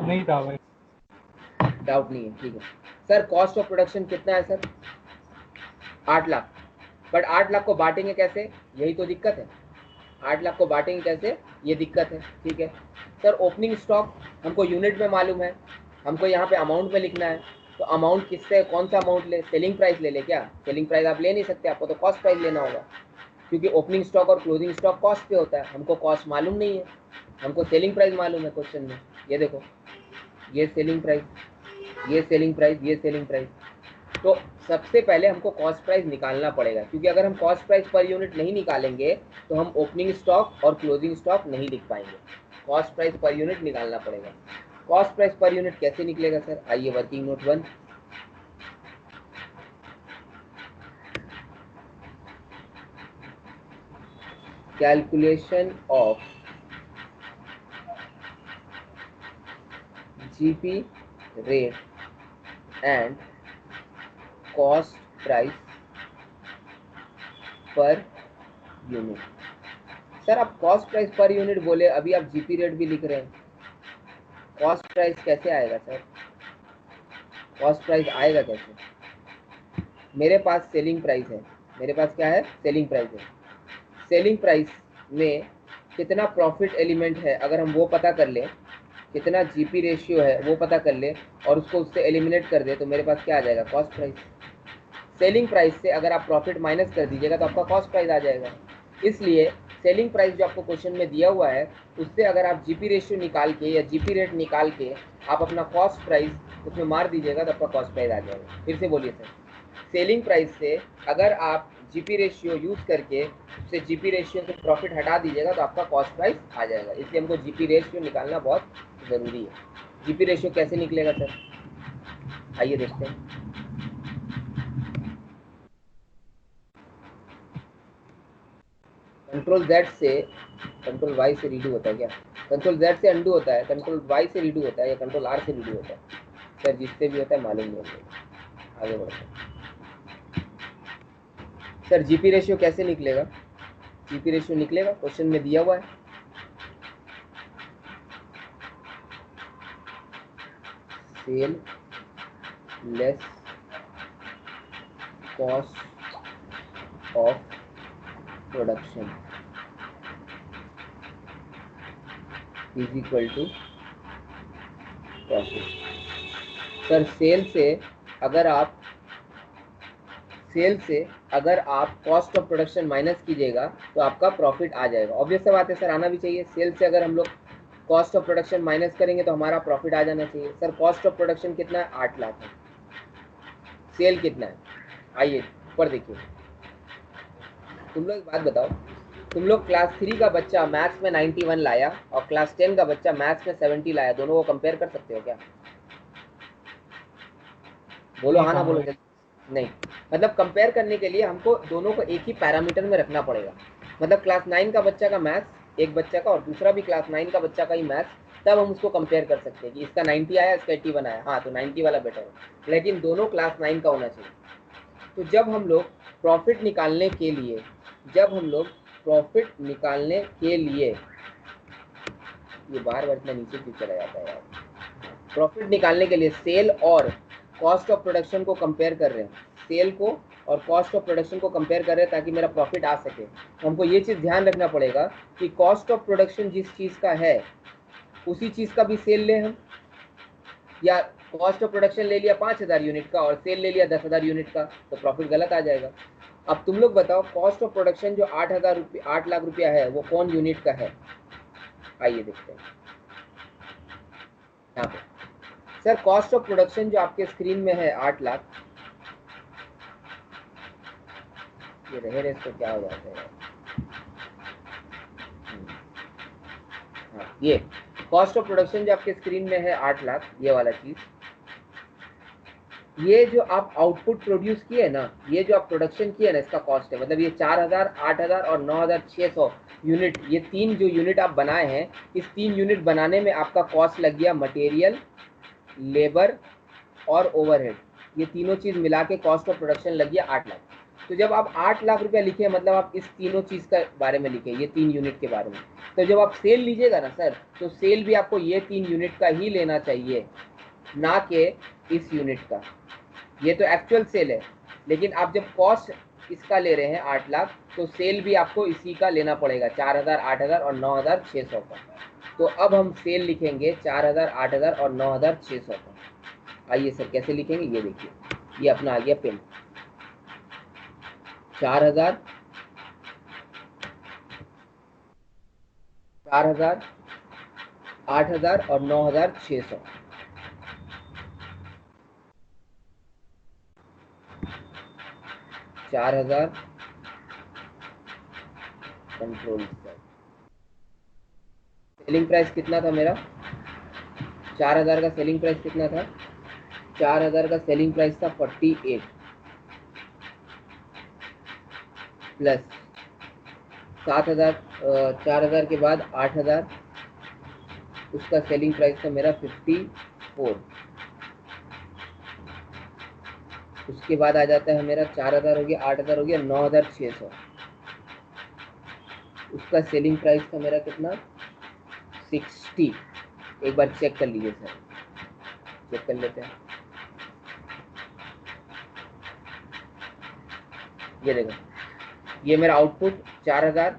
नहीं था भाई। डाउट नहीं है, ठीक है। सर कॉस्ट ऑफ प्रोडक्शन कितना है सर? 8 लाख। बट 8 लाख को बांटेंगे कैसे, यही तो दिक्कत है। 8 लाख को बांटेंगे कैसे, ये दिक्कत है, ठीक है। सर ओपनिंग स्टॉक हमको यूनिट में मालूम है, हमको यहाँ पे अमाउंट में लिखना है, तो अमाउंट किससे, कौन सा अमाउंट ले, सेलिंग प्राइस ले क्या? सेलिंग प्राइस आप ले नहीं सकते, आपको तो कॉस्ट प्राइस लेना होगा, क्योंकि ओपनिंग स्टॉक और क्लोजिंग स्टॉक कॉस्ट पे होता है। हमको कॉस्ट मालूम नहीं है, हमको सेलिंग प्राइस मालूम है क्वेश्चन में। ये देखो, ये सेलिंग प्राइस, ये सेलिंग प्राइस, ये सेलिंग प्राइस। तो सबसे पहले हमको कॉस्ट प्राइस निकालना पड़ेगा, क्योंकि अगर हम कॉस्ट प्राइस पर यूनिट नहीं निकालेंगे तो हम ओपनिंग स्टॉक और क्लोजिंग स्टॉक नहीं लिख पाएंगे। कॉस्ट प्राइस पर यूनिट निकालना पड़ेगा। कॉस्ट प्राइस पर यूनिट कैसे निकलेगा सर? आइए working note 1, calculation of GP rate and cost price per unit. Sir आप कॉस्ट प्राइस पर यूनिट बोले, अभी आप जीपी रेट भी लिख रहे हैं, कॉस्ट प्राइस कैसे आएगा सर? कॉस्ट प्राइस आएगा कैसे? मेरे पास सेलिंग प्राइस है, मेरे पास क्या है? सेलिंग प्राइस है। सेलिंग प्राइस में कितना प्रॉफिट एलिमेंट है, अगर हम वो पता कर लें, कितना जीपी रेशियो है वो पता कर ले और उसको उससे एलिमिनेट कर दे, तो मेरे पास क्या आ जाएगा? Cost price. सेलिंग प्राइस से अगर आप प्रॉफिट माइनस कर दीजिएगा तो आपका कॉस्ट प्राइस आ जाएगा। इसलिए सेलिंग प्राइस जो आपको क्वेश्चन में दिया हुआ है, उससे अगर आप जीपी रेशियो निकाल के या जीपी रेट निकाल के आप अपना कॉस्ट प्राइस उसमें मार दीजिएगा तो आपका कॉस्ट प्राइस आ जाएगा। फिर से बोलिए सर, सेलिंग प्राइस से अगर आप जीपी रेशियो यूज करके उससे जीपी रेशियो से प्रॉफिट हटा दीजिएगा तो आपका कॉस्ट प्राइस आ जाएगा। इसलिए हमको जीपी रेशियो निकालना बहुत ज़रूरी है। जीपी रेशियो कैसे निकलेगा सर? आइए देखते हैं। कंट्रोल जेड से कंट्रोल वाई से रीडू होता है क्या? कंट्रोल जेड से अंडू होता है, कंट्रोल वाई से रीडू होता है या कंट्रोल आर से रीडू होता है? सर जिससे भी होता है मालूम नहीं होता। आगे बढ़ते हैं सर, जीपी रेशियो कैसे निकलेगा? जीपी रेशियो निकलेगा, क्वेश्चन में दिया हुआ है, sale less cost of production is equal to profit. Sir sale से अगर आप कॉस्ट ऑफ प्रोडक्शन माइनस कीजिएगा तो आपका प्रॉफिट आ जाएगा। ऑब्वियस सा बात है सर, आना भी चाहिए। सेल से अगर हम लोग कॉस्ट ऑफ प्रोडक्शन माइनस करेंगे तो हमारा प्रॉफिट आ जाना चाहिए। सर कॉस्ट ऑफ प्रोडक्शन कितना है? 8 लाख है। सेल कितना है? आइए ऊपर देखिए। तुम लोग एक बात बताओ, तुम लोग क्लास 3 का बच्चा मैथ्स में 91 लाया और क्लास 10 का बच्चा मैथ्स में 70 लाया, दोनों को कंपेयर कर सकते हो क्या? बोलो हाँ ना बोलो जल्दी। नहीं, मतलब कंपेयर करने के लिए हमको दोनों को एक ही पैरामीटर में रखना पड़ेगा। मतलब क्लास 9 का बच्चा का मैथ्स एक बच्चा का और दूसरा भी क्लास 9 का बच्चा का ही मैथ्स, तब हम उसको कंपेयर कर सकते हैं कि इसका 90 आया इसका 81 आया, हाँ तो 90 वाला बेटर है, लेकिन दोनों क्लास 9 का होना चाहिए। तो जब हम लोग प्रॉफिट निकालने के लिए ये बार बार इतना नीचे क्यों चला जाता है यार। प्रॉफिट निकालने के लिए सेल और कॉस्ट ऑफ प्रोडक्शन को कंपेयर कर रहे हैं, सेल को और कॉस्ट ऑफ प्रोडक्शन को कंपेयर कर रहे हैं ताकि मेरा प्रॉफिट आ सके। हमको ये चीज़ ध्यान रखना पड़ेगा कि कॉस्ट ऑफ प्रोडक्शन जिस चीज़ का है उसी चीज़ का भी सेल लें हम, या कॉस्ट ऑफ प्रोडक्शन ले लिया 5000 यूनिट का और सेल ले लिया 10,000 यूनिट का, तो प्रॉफिट गलत आ जाएगा। अब तुम लोग बताओ कॉस्ट ऑफ प्रोडक्शन जो 8 लाख रुपया है वो कौन यूनिट का है? आइए देखते हैं यहाँ पे। सर कॉस्ट ऑफ प्रोडक्शन जो आपके स्क्रीन में है 8 लाख, ये रहे तो क्या हो जाता है यार। हाँ, ये कॉस्ट ऑफ प्रोडक्शन जो आपके स्क्रीन में है 8 लाख, ये वाला चीज, ये जो आप आउटपुट प्रोड्यूस किए ना, ये जो आप प्रोडक्शन किए ना, इसका कॉस्ट है। मतलब ये 4000, 8000 और 9600 यूनिट, ये 3 जो यूनिट आप बनाए हैं, इस 3 यूनिट बनाने में आपका कॉस्ट लग गया मटेरियल, लेबर और ओवरहेड, ये तीनों चीज़ मिला के कॉस्ट ऑफ प्रोडक्शन लग गया 8 लाख। तो जब आप 8 लाख रुपया लिखे, मतलब आप इस तीनों चीज़ का बारे में लिखे, ये 3 यूनिट के बारे में। तो जब आप सेल लीजिएगा ना सर, तो सेल भी आपको ये 3 यूनिट का ही लेना चाहिए, ना कि इस यूनिट का। ये तो एक्चुअल सेल है, लेकिन आप जब कॉस्ट इसका ले रहे हैं 8 लाख, तो सेल भी आपको इसी का लेना पड़ेगा, 4000, 8000 और 9600 का। तो अब हम सेल लिखेंगे 4000, 8000 और 9600 का। आइए सर कैसे लिखेंगे, ये देखिए, ये अपना आ गया पेन। 4000, 8000 और 9600। चार हजार कंट्रोल। सेलिंग प्राइस कितना था मेरा? 4000 का सेलिंग प्राइस कितना था? 4000 का सेलिंग प्राइस था 48 प्लस 7000, 4000 के बाद 8000, उसका सेलिंग प्राइस था मेरा 54। उसके बाद आ जाता है मेरा 4000 हो गया, 8000 हो गया, 9600। उसका सेलिंग प्राइस था मेरा कितना? 60। एक बार चेक कर लीजिए सर, चेक कर लेते हैं। ये देखो, ये मेरा आउटपुट 4000,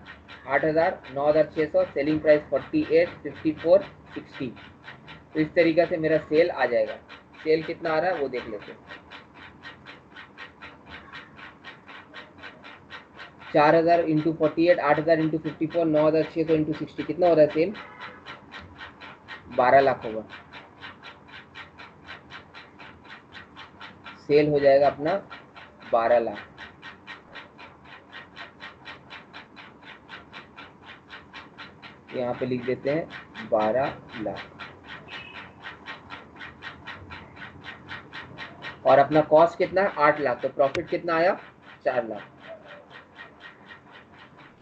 8000, 9600, सेलिंग प्राइस 48, 54, 60। तो इस तरीके से मेरा सेल आ जाएगा। सेल कितना आ रहा है वो देख लेते हैं। 4000 इंटू 48, 8000 इंटू 54, 9600 इंटू 60, कितना हो रहा है सेल? 12 लाख होगा। सेल हो जाएगा अपना 12 लाख। यहाँ पे लिख देते हैं 12 लाख। और अपना कॉस्ट कितना है? 8 लाख। तो प्रॉफिट कितना आया? 4 लाख।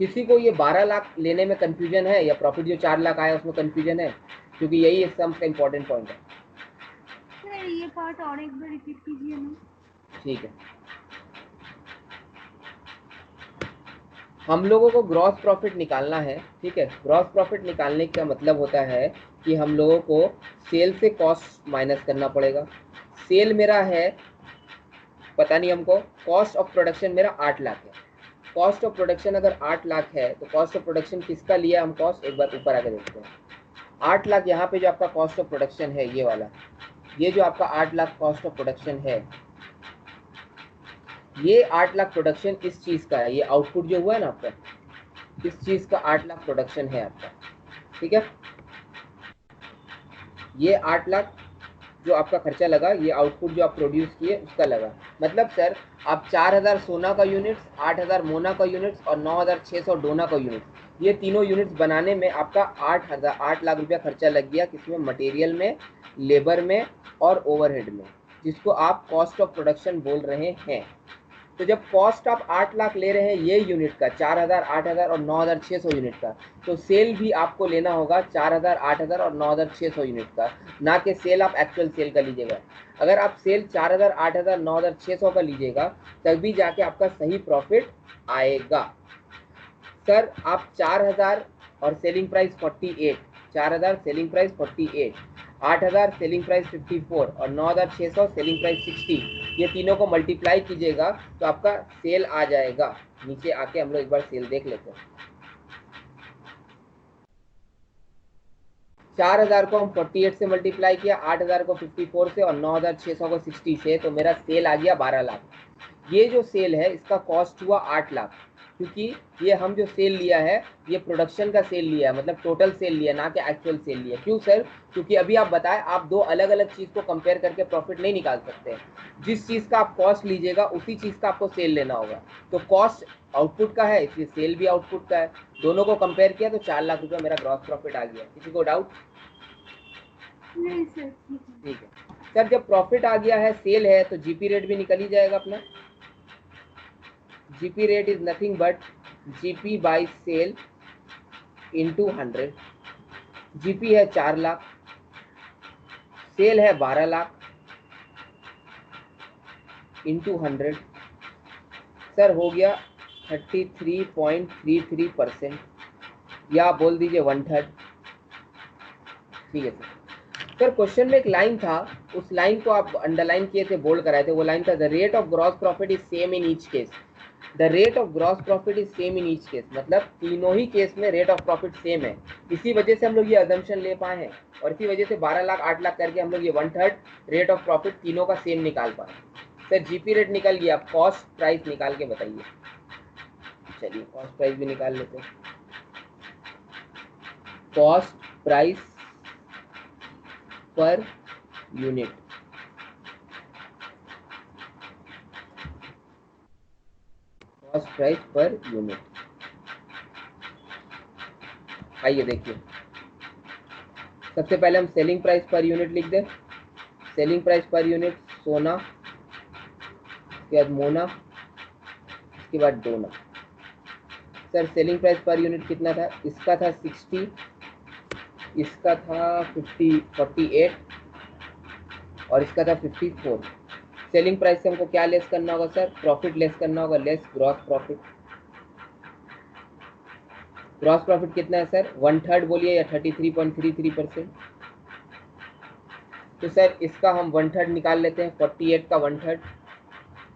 किसी को ये 12 लाख लेने में कंफ्यूजन है या प्रॉफिट जो 4 लाख आया उसमें कंफ्यूजन है? क्योंकि यही इस सम का इम्पोर्टेंट पॉइंट है। ये पार्ट और एक बार रिपीट कीजिए ना। ठीक है, हम लोगों को ग्रॉस प्रॉफिट निकालना है। ठीक है, ग्रॉस प्रॉफिट निकालने का मतलब होता है कि हम लोगों को सेल से कॉस्ट माइनस करना पड़ेगा। सेल मेरा है पता नहीं हमको। कॉस्ट ऑफ प्रोडक्शन मेरा 8 लाख है। कॉस्ट ऑफ प्रोडक्शन अगर 8 लाख है तो कॉस्ट ऑफ प्रोडक्शन किसका लिया हम कॉस्ट, एक बार ऊपर आके देखते हैं। 8 लाख यहाँ पे जो आपका कॉस्ट ऑफ प्रोडक्शन है ये वाला, ये जो आपका 8 लाख कॉस्ट ऑफ प्रोडक्शन है, ये 8 लाख प्रोडक्शन इस चीज़ का है, ये आउटपुट जो हुआ है ना आपका, इस चीज़ का 8 लाख प्रोडक्शन है आपका, ठीक है। ये 8 लाख जो आपका खर्चा लगा, ये आउटपुट जो आप प्रोड्यूस किए उसका लगा। मतलब सर आप 4000 सोना का यूनिट्स, 8000 मोना का यूनिट्स और 9600 डोना का यूनिट्स, ये तीनों यूनिट्स बनाने में आपका 8 लाख रुपया खर्चा लग गया। किसमें? मटेरियल में, लेबर में और ओवरहेड में, जिसको आप कॉस्ट ऑफ प्रोडक्शन बोल रहे हैं। तो जब कॉस्ट आप 8 लाख ले रहे हैं ये यूनिट का, 4000, 8000 और 9600 यूनिट का, तो सेल भी आपको लेना होगा 4000, 8000 और 9600 यूनिट का, ना कि सेल आप एक्चुअल सेल का लीजिएगा। अगर आप सेल 4000, 8000, 9600 का लीजिएगा तभी जाके आपका सही प्रॉफिट आएगा। सर आप 4000 और selling price 48, 4000 selling price 48, 8000 selling price 54 और 9600 सेलिंग प्राइस 60, ये तीनों को मल्टीप्लाई कीजिएगा तो आपका सेल आ जाएगा। नीचे आके हम लोग एक बार सेल देख लेते हैं। 4000 को हम 48 से मल्टीप्लाई किया, 8000 को 54 से और 9600 को 60 से, तो मेरा सेल आ गया 12 लाख। ये जो सेल है इसका कॉस्ट हुआ 8 लाख, क्योंकि ये हम जो सेल लिया है ये प्रोडक्शन का सेल लिया है, मतलब टोटल सेल लिया, ना कि एक्चुअल सेल लिया। क्यों सर? क्योंकि अभी आप बताएं, आप दो अलग अलग चीज़ को कंपेयर करके प्रॉफिट नहीं निकाल सकते। जिस चीज़ का आप कॉस्ट लीजिएगा उसी चीज़ का आपको सेल लेना होगा। तो कॉस्ट आउटपुट का है इसलिए सेल भी आउटपुट का है, दोनों को कंपेयर किया तो 4 लाख रुपया मेरा ग्रॉस प्रॉफिट आ गया। किसी को डाउट? नहीं सर, ठीक है सर, जब प्रॉफिट आ गया है, सेल है, तो जीपी रेट भी निकल ही जाएगा अपना। GP rate is nothing but GP by sale into 100। GP है 4 लाख, सेल है 12 लाख, इंटू 100, सर हो गया 33.33%, या बोल दीजिए 1/3। ठीक है सर, क्वेश्चन में एक लाइन था, उस लाइन को आप अंडरलाइन किए थे, बोल्ड कराए थे। वो लाइन था the rate of gross profit is same in each case. The rate of gross profit is same in each case, मतलब तीनों ही केस में रेट ऑफ प्रॉफिट सेम है। इसी वजह से हम लोग ये अजम्पशन ले पाए हैं, और इसी वजह से 12 लाख 8 लाख करके हम लोग ये 1/3 रेट ऑफ प्रॉफिट तीनों का सेम निकाल पाए। सर जीपी रेट निकल गया, कॉस्ट प्राइस निकाल के बताइए। चलिए कॉस्ट प्राइस भी निकाल लेते हैं। Cost price per unit, cost price per unit. आइए देखिए, सबसे पहले हम सेलिंग प्राइस पर यूनिट लिख दें। सेलिंग प्राइस पर यूनिट सोना, उसके बाद मोना, उसके बाद Dona. Sir selling price per unit कितना था? इसका था 60, इसका था 48 और इसका था 54। सेलिंग प्राइस से हमको क्या लेस करना होगा सर? प्रॉफिट लेस करना होगा, less gross profit. Gross profit कितना है सर? 1/3 बोलिए या 33.33%। तो सर इसका हम 1/3 निकाल लेते हैं। 48 का 1/3,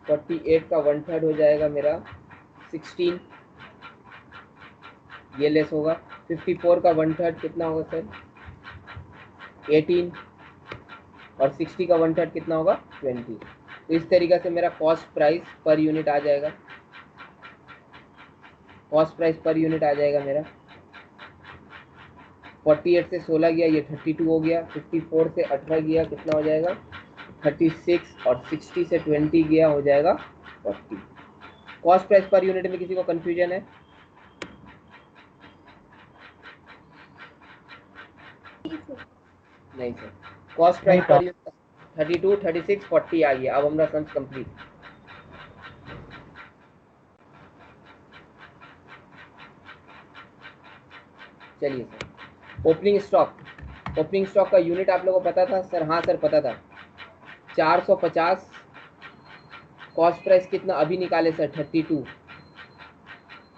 48 का 1/3 हो जाएगा मेरा 16, ये लेस होगा। 54 का 1/3 कितना होगा सर? 18 और 60 का 1/3 कितना होगा? 20। तो इस तरीके से मेरा कॉस्ट प्राइस पर यूनिट आ जाएगा। कॉस्ट प्राइस पर यूनिट आ जाएगा मेरा। 48 से 16 गया, ये 32 हो गया। 54 से 18 गया, कितना हो जाएगा? 36 और 60 से 20 गया, हो जाएगा 40। कॉस्ट प्राइस पर यूनिट में किसी को कंफ्यूजन है? नहीं sir, cost price per unit 32, 36, 40 आ गया। अब हमारा सम्स कंप्लीट। चलिए sir, opening stock. Opening stock का यूनिट आप लोगों को पता था सर? हाँ सर पता था, 450। कॉस्ट प्राइस कितना अभी निकाले सर? 32।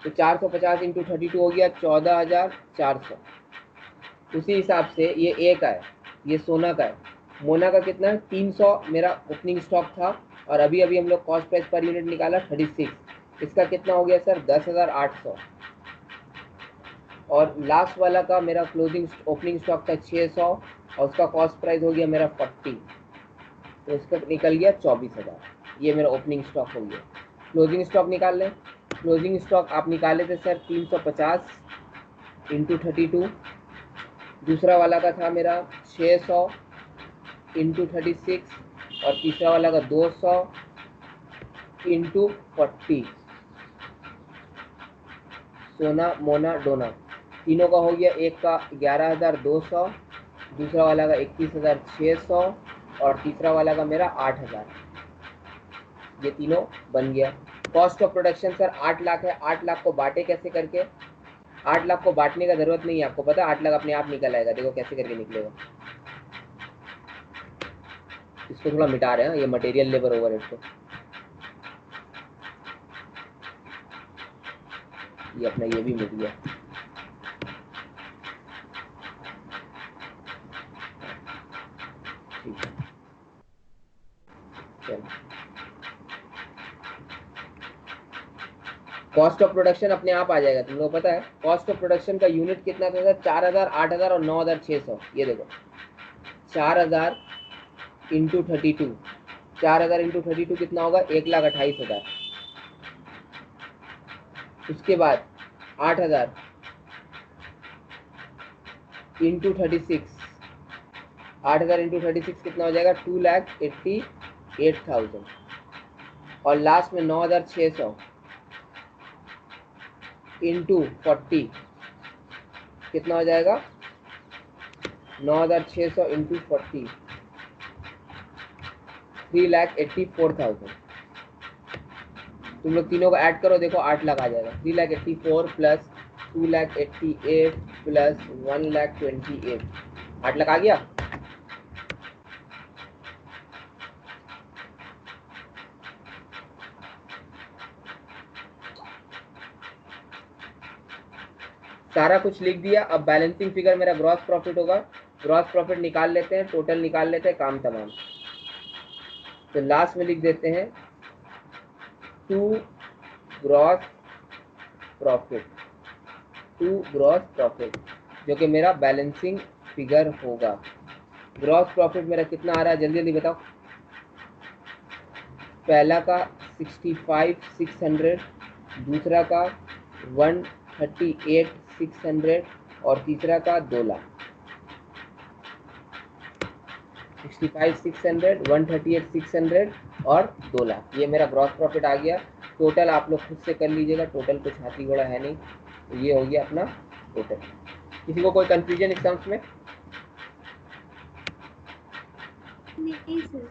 तो 450 इंटू 32 हो गया 14,400। उसी हिसाब से ये ए का है, ये सोना का है, मोना का कितना है 300 मेरा ओपनिंग स्टॉक था, और अभी अभी हम लोग कॉस्ट प्राइस पर यूनिट निकाला 36, इसका कितना हो गया सर 10,800। और लास्ट वाला का मेरा क्लोजिंग ओपनिंग स्टॉक था 600 और उसका कॉस्ट प्राइस हो गया मेरा 40, तो इसका निकल गया 24,000। ये मेरा ओपनिंग स्टॉक हो गया। क्लोजिंग स्टॉक निकाल लें। क्लोजिंग स्टॉक आप निकाले थे सर 350 इंटू 32, दूसरा वाला का था मेरा 600 इंटू 36, और तीसरा वाला का 200 इंटू 40। सोना मोना डोना तीनों का हो गया, एक का 11,200, दूसरा वाला का 21,600 और तीसरा वाला का मेरा 8,000। ये तीनों बन गया। Cost of production sir 8 lakh है। 8 लाख को बांटे कैसे करके? 8 लाख को बांटने का जरूरत नहीं है, आपको पता 8 लाख अपने आप निकल आएगा। देखो कैसे करके निकलेगा। इसको थोड़ा मिटा रहे हैं, ये मटेरियल लेबर ओवरहेड को। ये अपना ये भी मिट गया। ठीक है, चलो। कॉस्ट ऑफ प्रोडक्शन अपने आप आ जाएगा। तुम लोग पता है कॉस्ट ऑफ प्रोडक्शन का यूनिट कितना था सर? 4,000, 8,000 और 9,600। ये देखो 4,000 इंटू 32, 4,000 इंटू 32 कितना होगा? 1,28,000। उसके बाद 8,000 इंटू 36, 8,000 इंटू 36 कितना हो जाएगा? 2,88,000। और लास्ट में 9,600 इंटू 40 कितना हो जाएगा? 9,600 इंटू 40, 3,84,000। तुम लोग तीनों को ऐड करो, देखो 8 लाख आ जाएगा। 3,84,000 प्लस 2,88,000 प्लस 1,28,000, 8 लाख आ गया। सारा कुछ लिख दिया। अब बैलेंसिंग फिगर मेरा ग्रॉस प्रॉफिट होगा। ग्रॉस प्रॉफिट निकाल लेते हैं, टोटल निकाल लेते हैं, काम तमाम। तो लास्ट में लिख देते हैं 2 ग्रॉस प्रॉफिट, 2 ग्रॉस प्रॉफिट, जो कि मेरा बैलेंसिंग फिगर होगा। ग्रॉस प्रॉफिट मेरा कितना आ रहा है जल्दी जल्दी बताओ। पहला का 65,600, दूसरा का 138,600 और तीसरा का 2 लाख। 65,600, 138,600 और 2 लाख, ये मेरा ग्रॉस प्रॉफिट आ गया। टोटल आप लोग खुद से कर लीजिएगा, टोटल कुछ हाथी घोड़ा है नहीं। तो ये हो गया अपना टोटल। किसी को कोई कंफ्यूजन इस सम्स में? नहीं सर।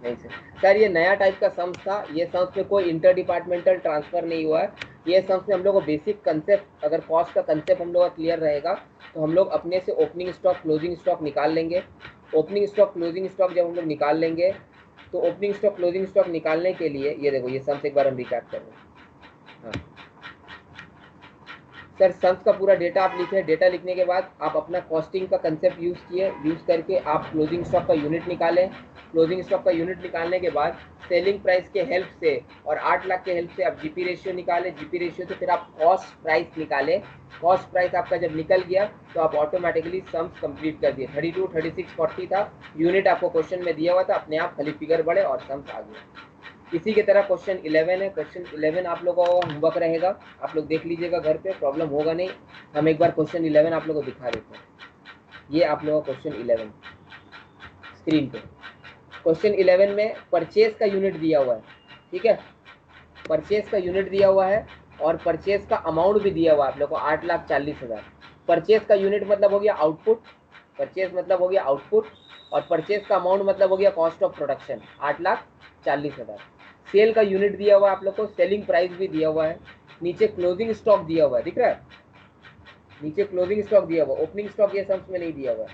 नहीं सर, ये नया टाइप का सम्स था। ये सम्स में कोई इंटर डिपार्टमेंटल ट्रांसफर नहीं हुआ है। ये सम्स में हम लोग को बेसिक कंसेप्ट, अगर कॉस्ट का कंसेप्ट हम लोग का क्लियर रहेगा तो हम लोग अपने से ओपनिंग स्टॉक क्लोजिंग स्टॉक निकाल लेंगे। ओपनिंग स्टॉक क्लोजिंग स्टॉक जब हम लोग निकाल लेंगे तो ओपनिंग स्टॉक क्लोजिंग स्टॉक निकालने के लिए ये देखो, ये सम्स एक बार हम रिकैप कर रहे हैं। हाँ सर, सम्स का पूरा डेटा आप लिखे। डेटा लिखने के बाद आप अपना कॉस्टिंग का कंसेप्ट यूज़ किए, यूज़ करके आप क्लोजिंग स्टॉक का यूनिट निकालें। क्लोजिंग स्टॉक का यूनिट निकालने के बाद सेलिंग प्राइस के हेल्प से और 8 लाख के हेल्प से आप जीपी रेशियो निकालें। जीपी रेशियो से फिर आप कॉस्ट प्राइस निकालें। कॉस्ट प्राइस आपका जब निकल गया तो आप ऑटोमेटिकली सम्स कंप्लीट कर दिए। 32, 36, 40 था यूनिट, आपको क्वेश्चन में दिया हुआ था, अपने आप खाली फिगर बढ़े और सम्स आ गए। इसी की तरह क्वेश्चन 11 है। क्वेश्चन 11 आप लोगों का होमवर्क रहेगा, आप लोग देख लीजिएगा घर पे, प्रॉब्लम होगा नहीं। हम एक बार क्वेश्चन 11 आप लोगों को दिखा देते हैं। ये आप लोगों का क्वेश्चन 11 स्क्रीन पे। क्वेश्चन 11 में परचेज का यूनिट दिया हुआ है, ठीक है, परचेज का यूनिट दिया हुआ है और परचेज का अमाउंट भी दिया हुआ है आप लोग को 8,40,000। परचेज का यूनिट मतलब हो गया आउटपुट, परचेज मतलब हो गया आउटपुट, और परचेज का अमाउंट मतलब हो गया कॉस्ट ऑफ प्रोडक्शन 8,40,000। सेल का यूनिट दिया हुआ है आप लोग को, सेलिंग प्राइस भी दिया हुआ है। नीचे क्लोजिंग स्टॉक दिया हुआ है, दिख रहा है, नीचे क्लोजिंग स्टॉक दिया हुआ। ओपनिंग स्टॉक ये सम्स में नहीं दिया हुआ है,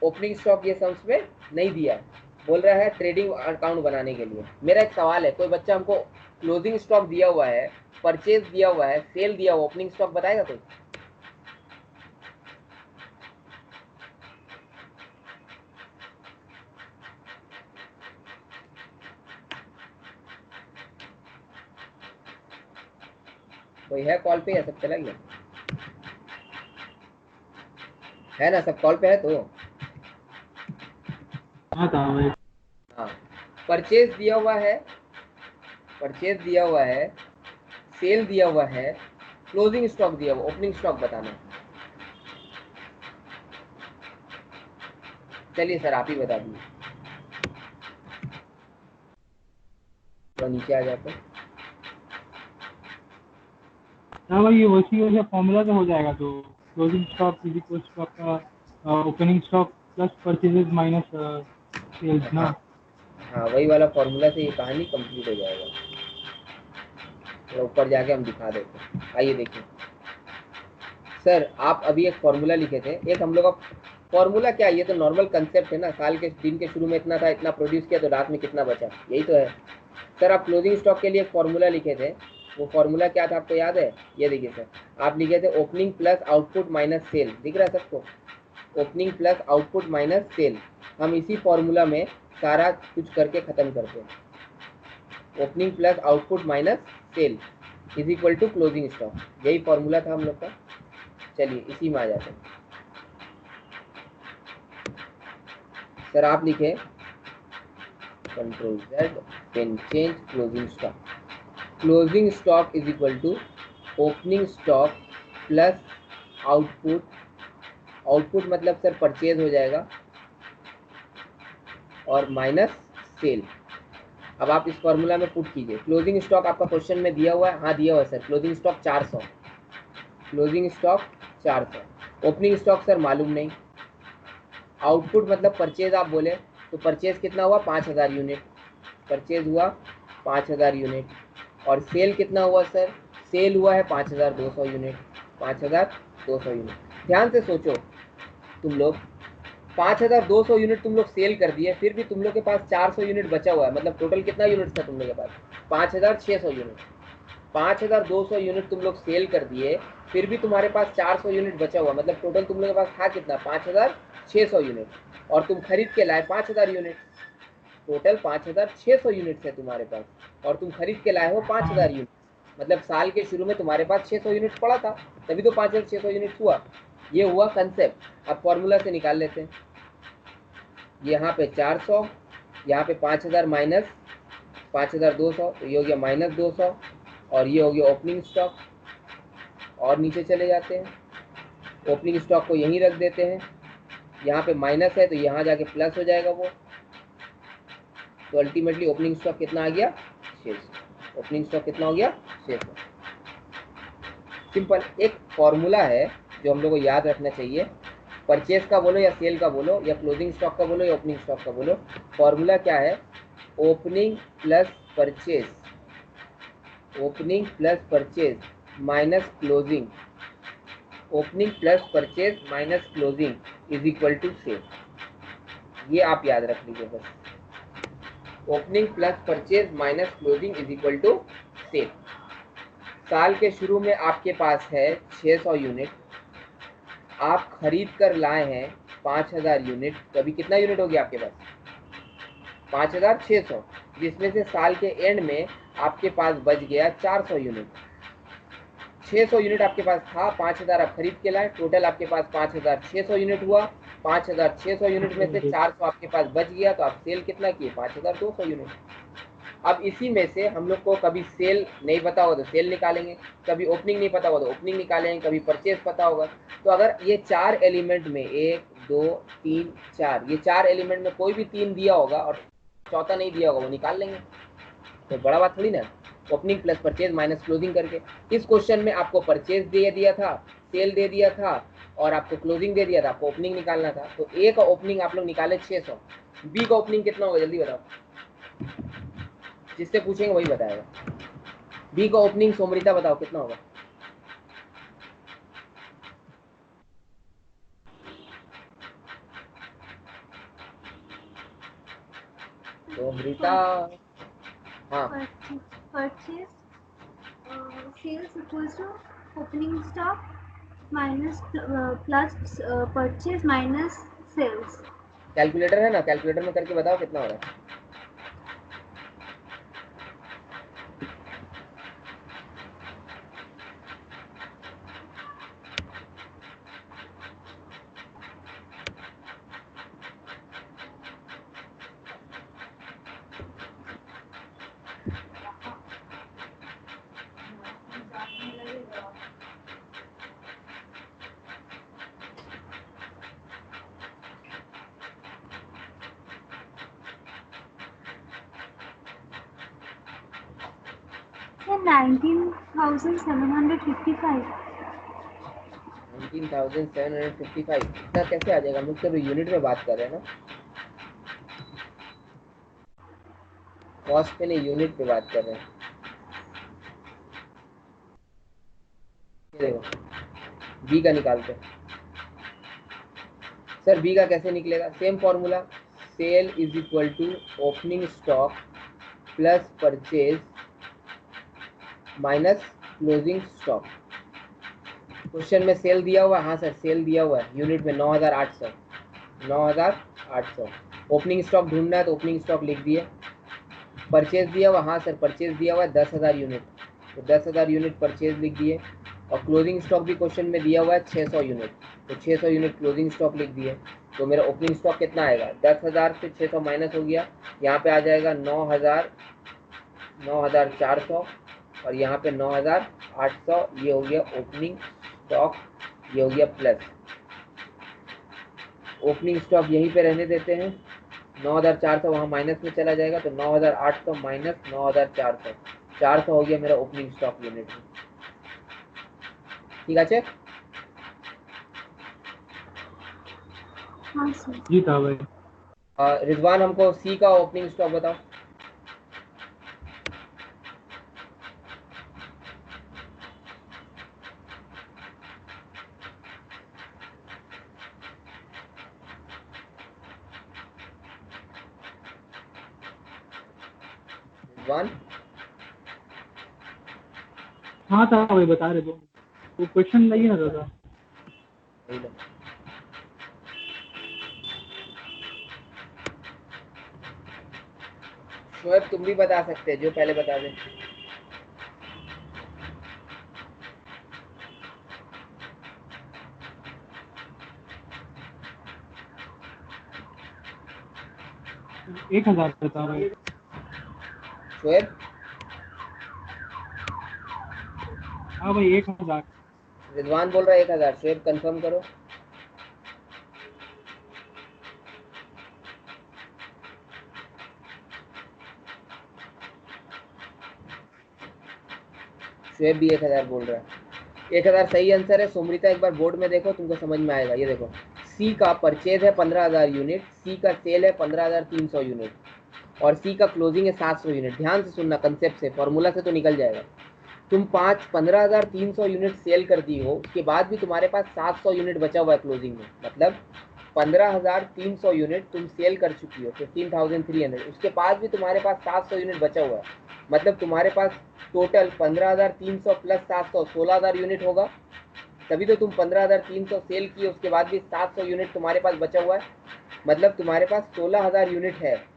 ओपनिंग स्टॉक ये सम्स में नहीं दिया है। बोल रहा है ट्रेडिंग अकाउंट बनाने के लिए। मेरा एक सवाल है, कोई बच्चा हमको क्लोजिंग स्टॉक दिया हुआ है, परचेज दिया हुआ है, सेल दिया हुआ, ओपनिंग स्टॉक बताएगा कोई? कोई है कॉल पे या सब चला गया? है ना, सब कॉल पे है तो? हाँ था भाई। हाँ, परचेज दिया हुआ है, परचेज दिया हुआ है, सेल दिया हुआ है, क्लोजिंग स्टॉक दिया हुआ, ओपनिंग स्टॉक बताना है। चलिए सर आप ही बता दीजिए, तो नीचे आ जाते हैं। हाँ भाई, ये वैसी वैसे फॉर्मूला तो हो जाएगा, तो closing stock is equal to आपका opening stock plus purchases minus sales ना। हाँ हाँ, वही वाला फॉर्मूला से ये कहानी कंप्लीट हो जाएगा। तो ऊपर जाके हम दिखा देते हैं, आइए देखिए। सर आप अभी एक फॉर्मूला लिखे थे, एक हम लोग का फॉर्मूला क्या है, ये तो नॉर्मल कंसेप्ट है ना, साल के दिन के शुरू में इतना था, इतना प्रोड्यूस किया तो रात में कितना बचा, यही तो है। सर आप क्लोजिंग स्टॉक के लिए एक फॉर्मूला लिखे थे, वो फॉर्मूला क्या था आपको याद है? ये देखिए सर, आप लिखे थे opening plus output minus cell, दिख रहा है सबको? Opening plus output minus cell. हम इसी फॉर्मूला में सारा कुछ करके ख़त्म करते हैं। Opening plus output minus sale is equal to closing stock, यही फॉर्मूला था हम लोग का। चलिए इसी में आ जाते हैं। सर आप लिखे control Z, pen change, closing stock. Closing stock is equal to opening stock plus output, output मतलब सर परचेज हो जाएगा, और माइनस सेल। अब आप इस फॉर्मूला में पुट कीजिए। क्लोजिंग स्टॉक आपका क्वेश्चन में दिया हुआ है, हाँ दिया हुआ है sir, closing stock 400, closing stock 400। Opening stock sir मालूम नहीं। आउटपुट मतलब परचेज आप बोले, तो परचेज कितना हुआ? 5000 यूनिट, परचेज हुआ 5000 यूनिट। और सेल कितना हुआ सर? सेल हुआ है 5200 यूनिट, 5200 यूनिट। ध्यान से सोचो तुम लोग, 5200 यूनिट तुम लोग सेल कर दिए, फिर भी तुम लोग के पास 400 यूनिट बचा हुआ है, मतलब टोटल कितना यूनिट था तुम लोग के पास? 5600 यूनिट। 5200 यूनिट तुम लोग सेल कर दिए, फिर भी तुम्हारे पास 400 यूनिट बचा हुआ, मतलब टोटल तुम लोग के पास था कितना? 5600 यूनिट। और तुम खरीद के लाए 5000 यूनिट, टोटल 5600 यूनिट है तुम्हारे पास, और तुम खरीद के लाए हो 5000 यूनिट। मतलब साल के शुरू में तुम्हारे पास 600 यूनिट पड़ा था, तभी तो 5600 यूनिट हुआ। ये हुआ कंसेप्ट। अब फॉर्मूला से निकाल लेते हैं। यहाँ पे 400, यहाँ पे 5000 माइनस 5200, तो ये हो गया माइनस 200, और ये हो गया ओपनिंग स्टॉक। और नीचे चले जाते हैं, ओपनिंग स्टॉक को यहीं रख देते हैं, यहाँ पे माइनस है तो यहाँ जाके प्लस हो जाएगा वो, तो अल्टीमेटली ओपनिंग स्टॉक कितना आ गया? 600। ओपनिंग स्टॉक कितना हो गया? 600। सिंपल एक फॉर्मूला है जो हम लोग को याद रखना चाहिए। परचेज का बोलो या सेल का बोलो या क्लोजिंग स्टॉक का बोलो या ओपनिंग स्टॉक का बोलो, फॉर्मूला क्या है? Opening plus purchase, opening plus purchase minus closing, opening plus purchase minus closing is equal to sale. ये आप याद रख लीजिए बस, opening plus purchase minus closing is equal to sale. साल के शुरू में आपके पास है 600 यूनिट, आप खरीद कर लाए हैं 5000 यूनिट, तो अभी कितना यूनिट हो गया आपके पास? 5600, जिसमें से साल के एंड में आपके पास बच गया 400 यूनिट। 600 यूनिट आपके पास था, 5000 आप खरीद के लाए, टोटल आपके पास 5600 यूनिट हुआ। 5600 यूनिट में से 400 आपके पास बच गया, तो आप सेल कितना किए? 5200 यूनिट। अब इसी में से हम लोग को कभी सेल नहीं पता होगा तो सेल निकालेंगे, कभी ओपनिंग नहीं पता होगा तो ओपनिंग निकालेंगे, कभी परचेज पता होगा। तो अगर ये 4 एलिमेंट में 1 2 3 4, ये 4 एलिमेंट में कोई भी 3 दिया होगा और चौथा नहीं दिया होगा, वो निकाल लेंगे। तो बड़ा बात थोड़ी ना, opening plus purchase minus closing करके। इस क्वेश्चन में आपको परचेज दे दिया था, सेल दे दिया था, और आपको क्लोजिंग दे दिया था, आपको ओपनिंग निकालना था। तो ए का ओपनिंग आप लोग निकाले 600, बी का ओपनिंग कितना होगा जल्दी बताओ, जिससे पूछेंगे वही बताएगा। बी का ओपनिंग सोमरिता बताओ कितना होगा? सोमरिता, हाँ purchase sales equals to opening stock minus plus purchase minus sales. Calculator है ना, कैलकुलेटर में करके बताओ कितना हो रहा है। सर 19,755। 19,755 इतना कैसे आ जाएगा? हम लोग तो यूनिट में बात कर रहे हैं ना, कॉस्ट पे नहीं, यूनिट पे बात कर रहे हैं। ये देखो बी का निकालते हैं। सर बी का कैसे निकलेगा? Same formula, sale is equal to opening stock plus purchase minus closing stock. Question में सेल दिया हुआ है, हाँ सर सेल दिया हुआ है यूनिट में 9,800। 9,800 ओपनिंग स्टॉक ढूंढना है तो ओपनिंग स्टॉक लिख दिए। परचेज दिया हुआ, हाँ सर परचेज दिया हुआ है 10,000 यूनिट, तो 10,000 यूनिट परचेज लिख दिए। और क्लोजिंग स्टॉक भी क्वेश्चन में दिया हुआ है 600 यूनिट, तो 600 यूनिट क्लोजिंग स्टॉक लिख दिए। तो मेरा ओपनिंग स्टॉक कितना आएगा? 10,000 से 600 माइनस हो गया, यहाँ पे आ जाएगा 9,400 और यहाँ पे 9,800। ये हो गया ओपनिंग स्टॉक, ये हो गया प्लस। ओपनिंग स्टॉक यहीं पे रहने देते हैं, 9,400 वहाँ माइनस में चला जाएगा, तो 9,800 माइनस 9,400, 400 हो गया मेरा ओपनिंग स्टॉक यूनिट। ठीक है? हाँ सर। जी था भाई। रिजवान हमको सी का ओपनिंग स्टॉक बताओ। रिजवान हाँ था भाई, बता रहे दो, वो क्वेश्चन नहीं आ रहा था। शोएब तुम भी बता सकते हैं, जो पहले बता दें। तो 1,000 बता भाई। शोएब हाँ भाई 1,000। रिजवान बोल रहा है 1,000, शोएब कंफर्म करो। शोएब भी 1,000 बोल रहा है। 1,000 सही आंसर है। सुमृता एक बार बोर्ड में देखो, तुमको समझ में आएगा। ये देखो सी का परचेज है 15,000 यूनिट, सी का सेल है 15,300 यूनिट और सी का क्लोजिंग है 700 यूनिट। ध्यान से सुनना, कंसेप्ट से, फॉर्मूला से तो निकल जाएगा। तुम 15,300 यूनिट सेल करती हो, उसके बाद भी तुम्हारे पास 700 यूनिट बचा हुआ है क्लोजिंग में, मतलब 15,300 यूनिट तुम सेल कर चुकी हो, 15,300, उसके बाद भी तुम्हारे पास 700 यूनिट बचा हुआ है, मतलब तुम्हारे पास टोटल 15,300 प्लस 700 16,000 यूनिट होगा। तभी तो तुम 15,300 सेल किए, उसके बाद भी 700 यूनिट तुम्हारे पास बचा हुआ है, मतलब तुम्हारे पास 16,000 यूनिट है।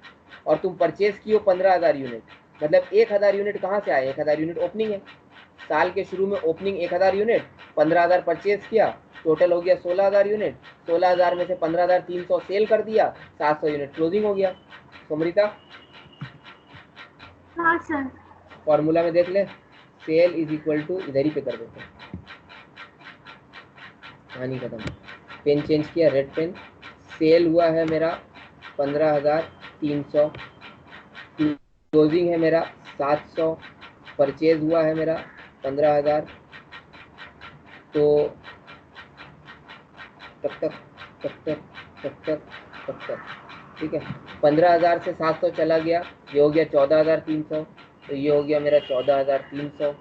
और तुम परचेज किए 15,000 यूनिट, मतलब 1,000 यूनिट कहाँ से आए? 1,000 यूनिट ओपनिंग है। साल के शुरू में ओपनिंग 1,000 यूनिट, 15,000 परचेज किया, टोटल हो गया 16,000 यूनिट। 16,000 में से 15,300 सेल कर दिया, 700 यूनिट क्लोजिंग हो गया। सुमृता हाँ सर। फॉर्मूला में देख ले, सेल इज इक्वल टू, इधर ही पे कर देते हैं, कहानी खत्म। पेन चेंज किया, रेड पेन। सेल हुआ है मेरा 15,300, क्लोजिंग है मेरा 700, परचेज हुआ है मेरा 15,000। तो तब तक तब तक तब तक तब तक ठीक है, 15,000 से 700 चला गया, ये हो गया 14,300, तो ये हो गया मेरा 14,300।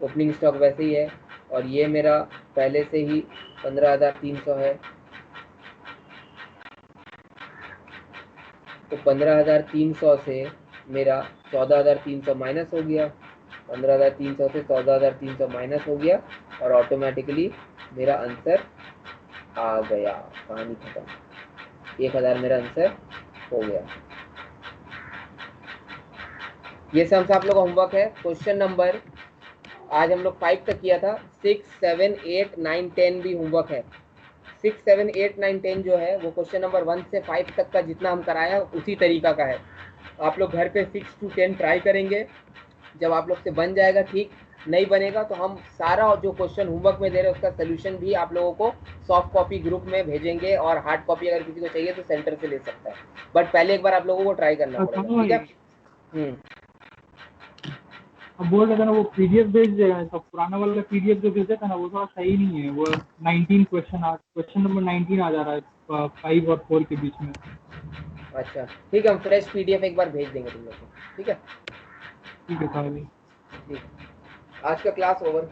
ओपनिंग स्टॉक वैसे ही है, और ये मेरा पहले से ही 15,300 है, तो 15,300 से मेरा 14,300 माइनस हो गया, 15,300 से 14,300 माइनस हो गया, और ऑटोमेटिकली मेरा आंसर आ गया। कहानी खत्म, 1,000 मेरा आंसर हो गया। ये सब आप लोग का होमवर्क है। क्वेश्चन नंबर आज हम लोग 5 तक किया था, 6, 7, 8, 9, 10 भी होमवर्क है। 6, 7, 8, 9, 10 जो है वो क्वेश्चन नंबर 1 से 5 तक का जितना हम कराया उसी तरीका का है। आप लोग घर पे 6 to 10 ट्राई करेंगे, जब आप लोग से बन जाएगा ठीक, नहीं बनेगा तो हम सारा जो क्वेश्चन होमवर्क में दे रहे हैं उसका सोल्यूशन भी आप लोगों को सॉफ्ट कॉपी ग्रुप में भेजेंगे, और हार्ड कॉपी अगर किसी को चाहिए तो सेंटर से ले सकता है, बट पहले एक बार आप लोगों को ट्राई करना हाँ पड़ेगा। ठीक है? भाई, अब बोल रहे थे ना वो पीडीएफ भेज देगा, तो पुराना वाला पीडीएफ जो भेजा था ना वो थोड़ा सही नहीं है। वो 19 क्वेश्चन नंबर 19 आ जा रहा है 5 और 4 के बीच में। अच्छा ठीक है, हम फ्रेश पीडीएफ एक बार भेज देंगे तुम लोग को, ठीक है। ठीक है साहब। ठीक है, आज का क्लास ओवर।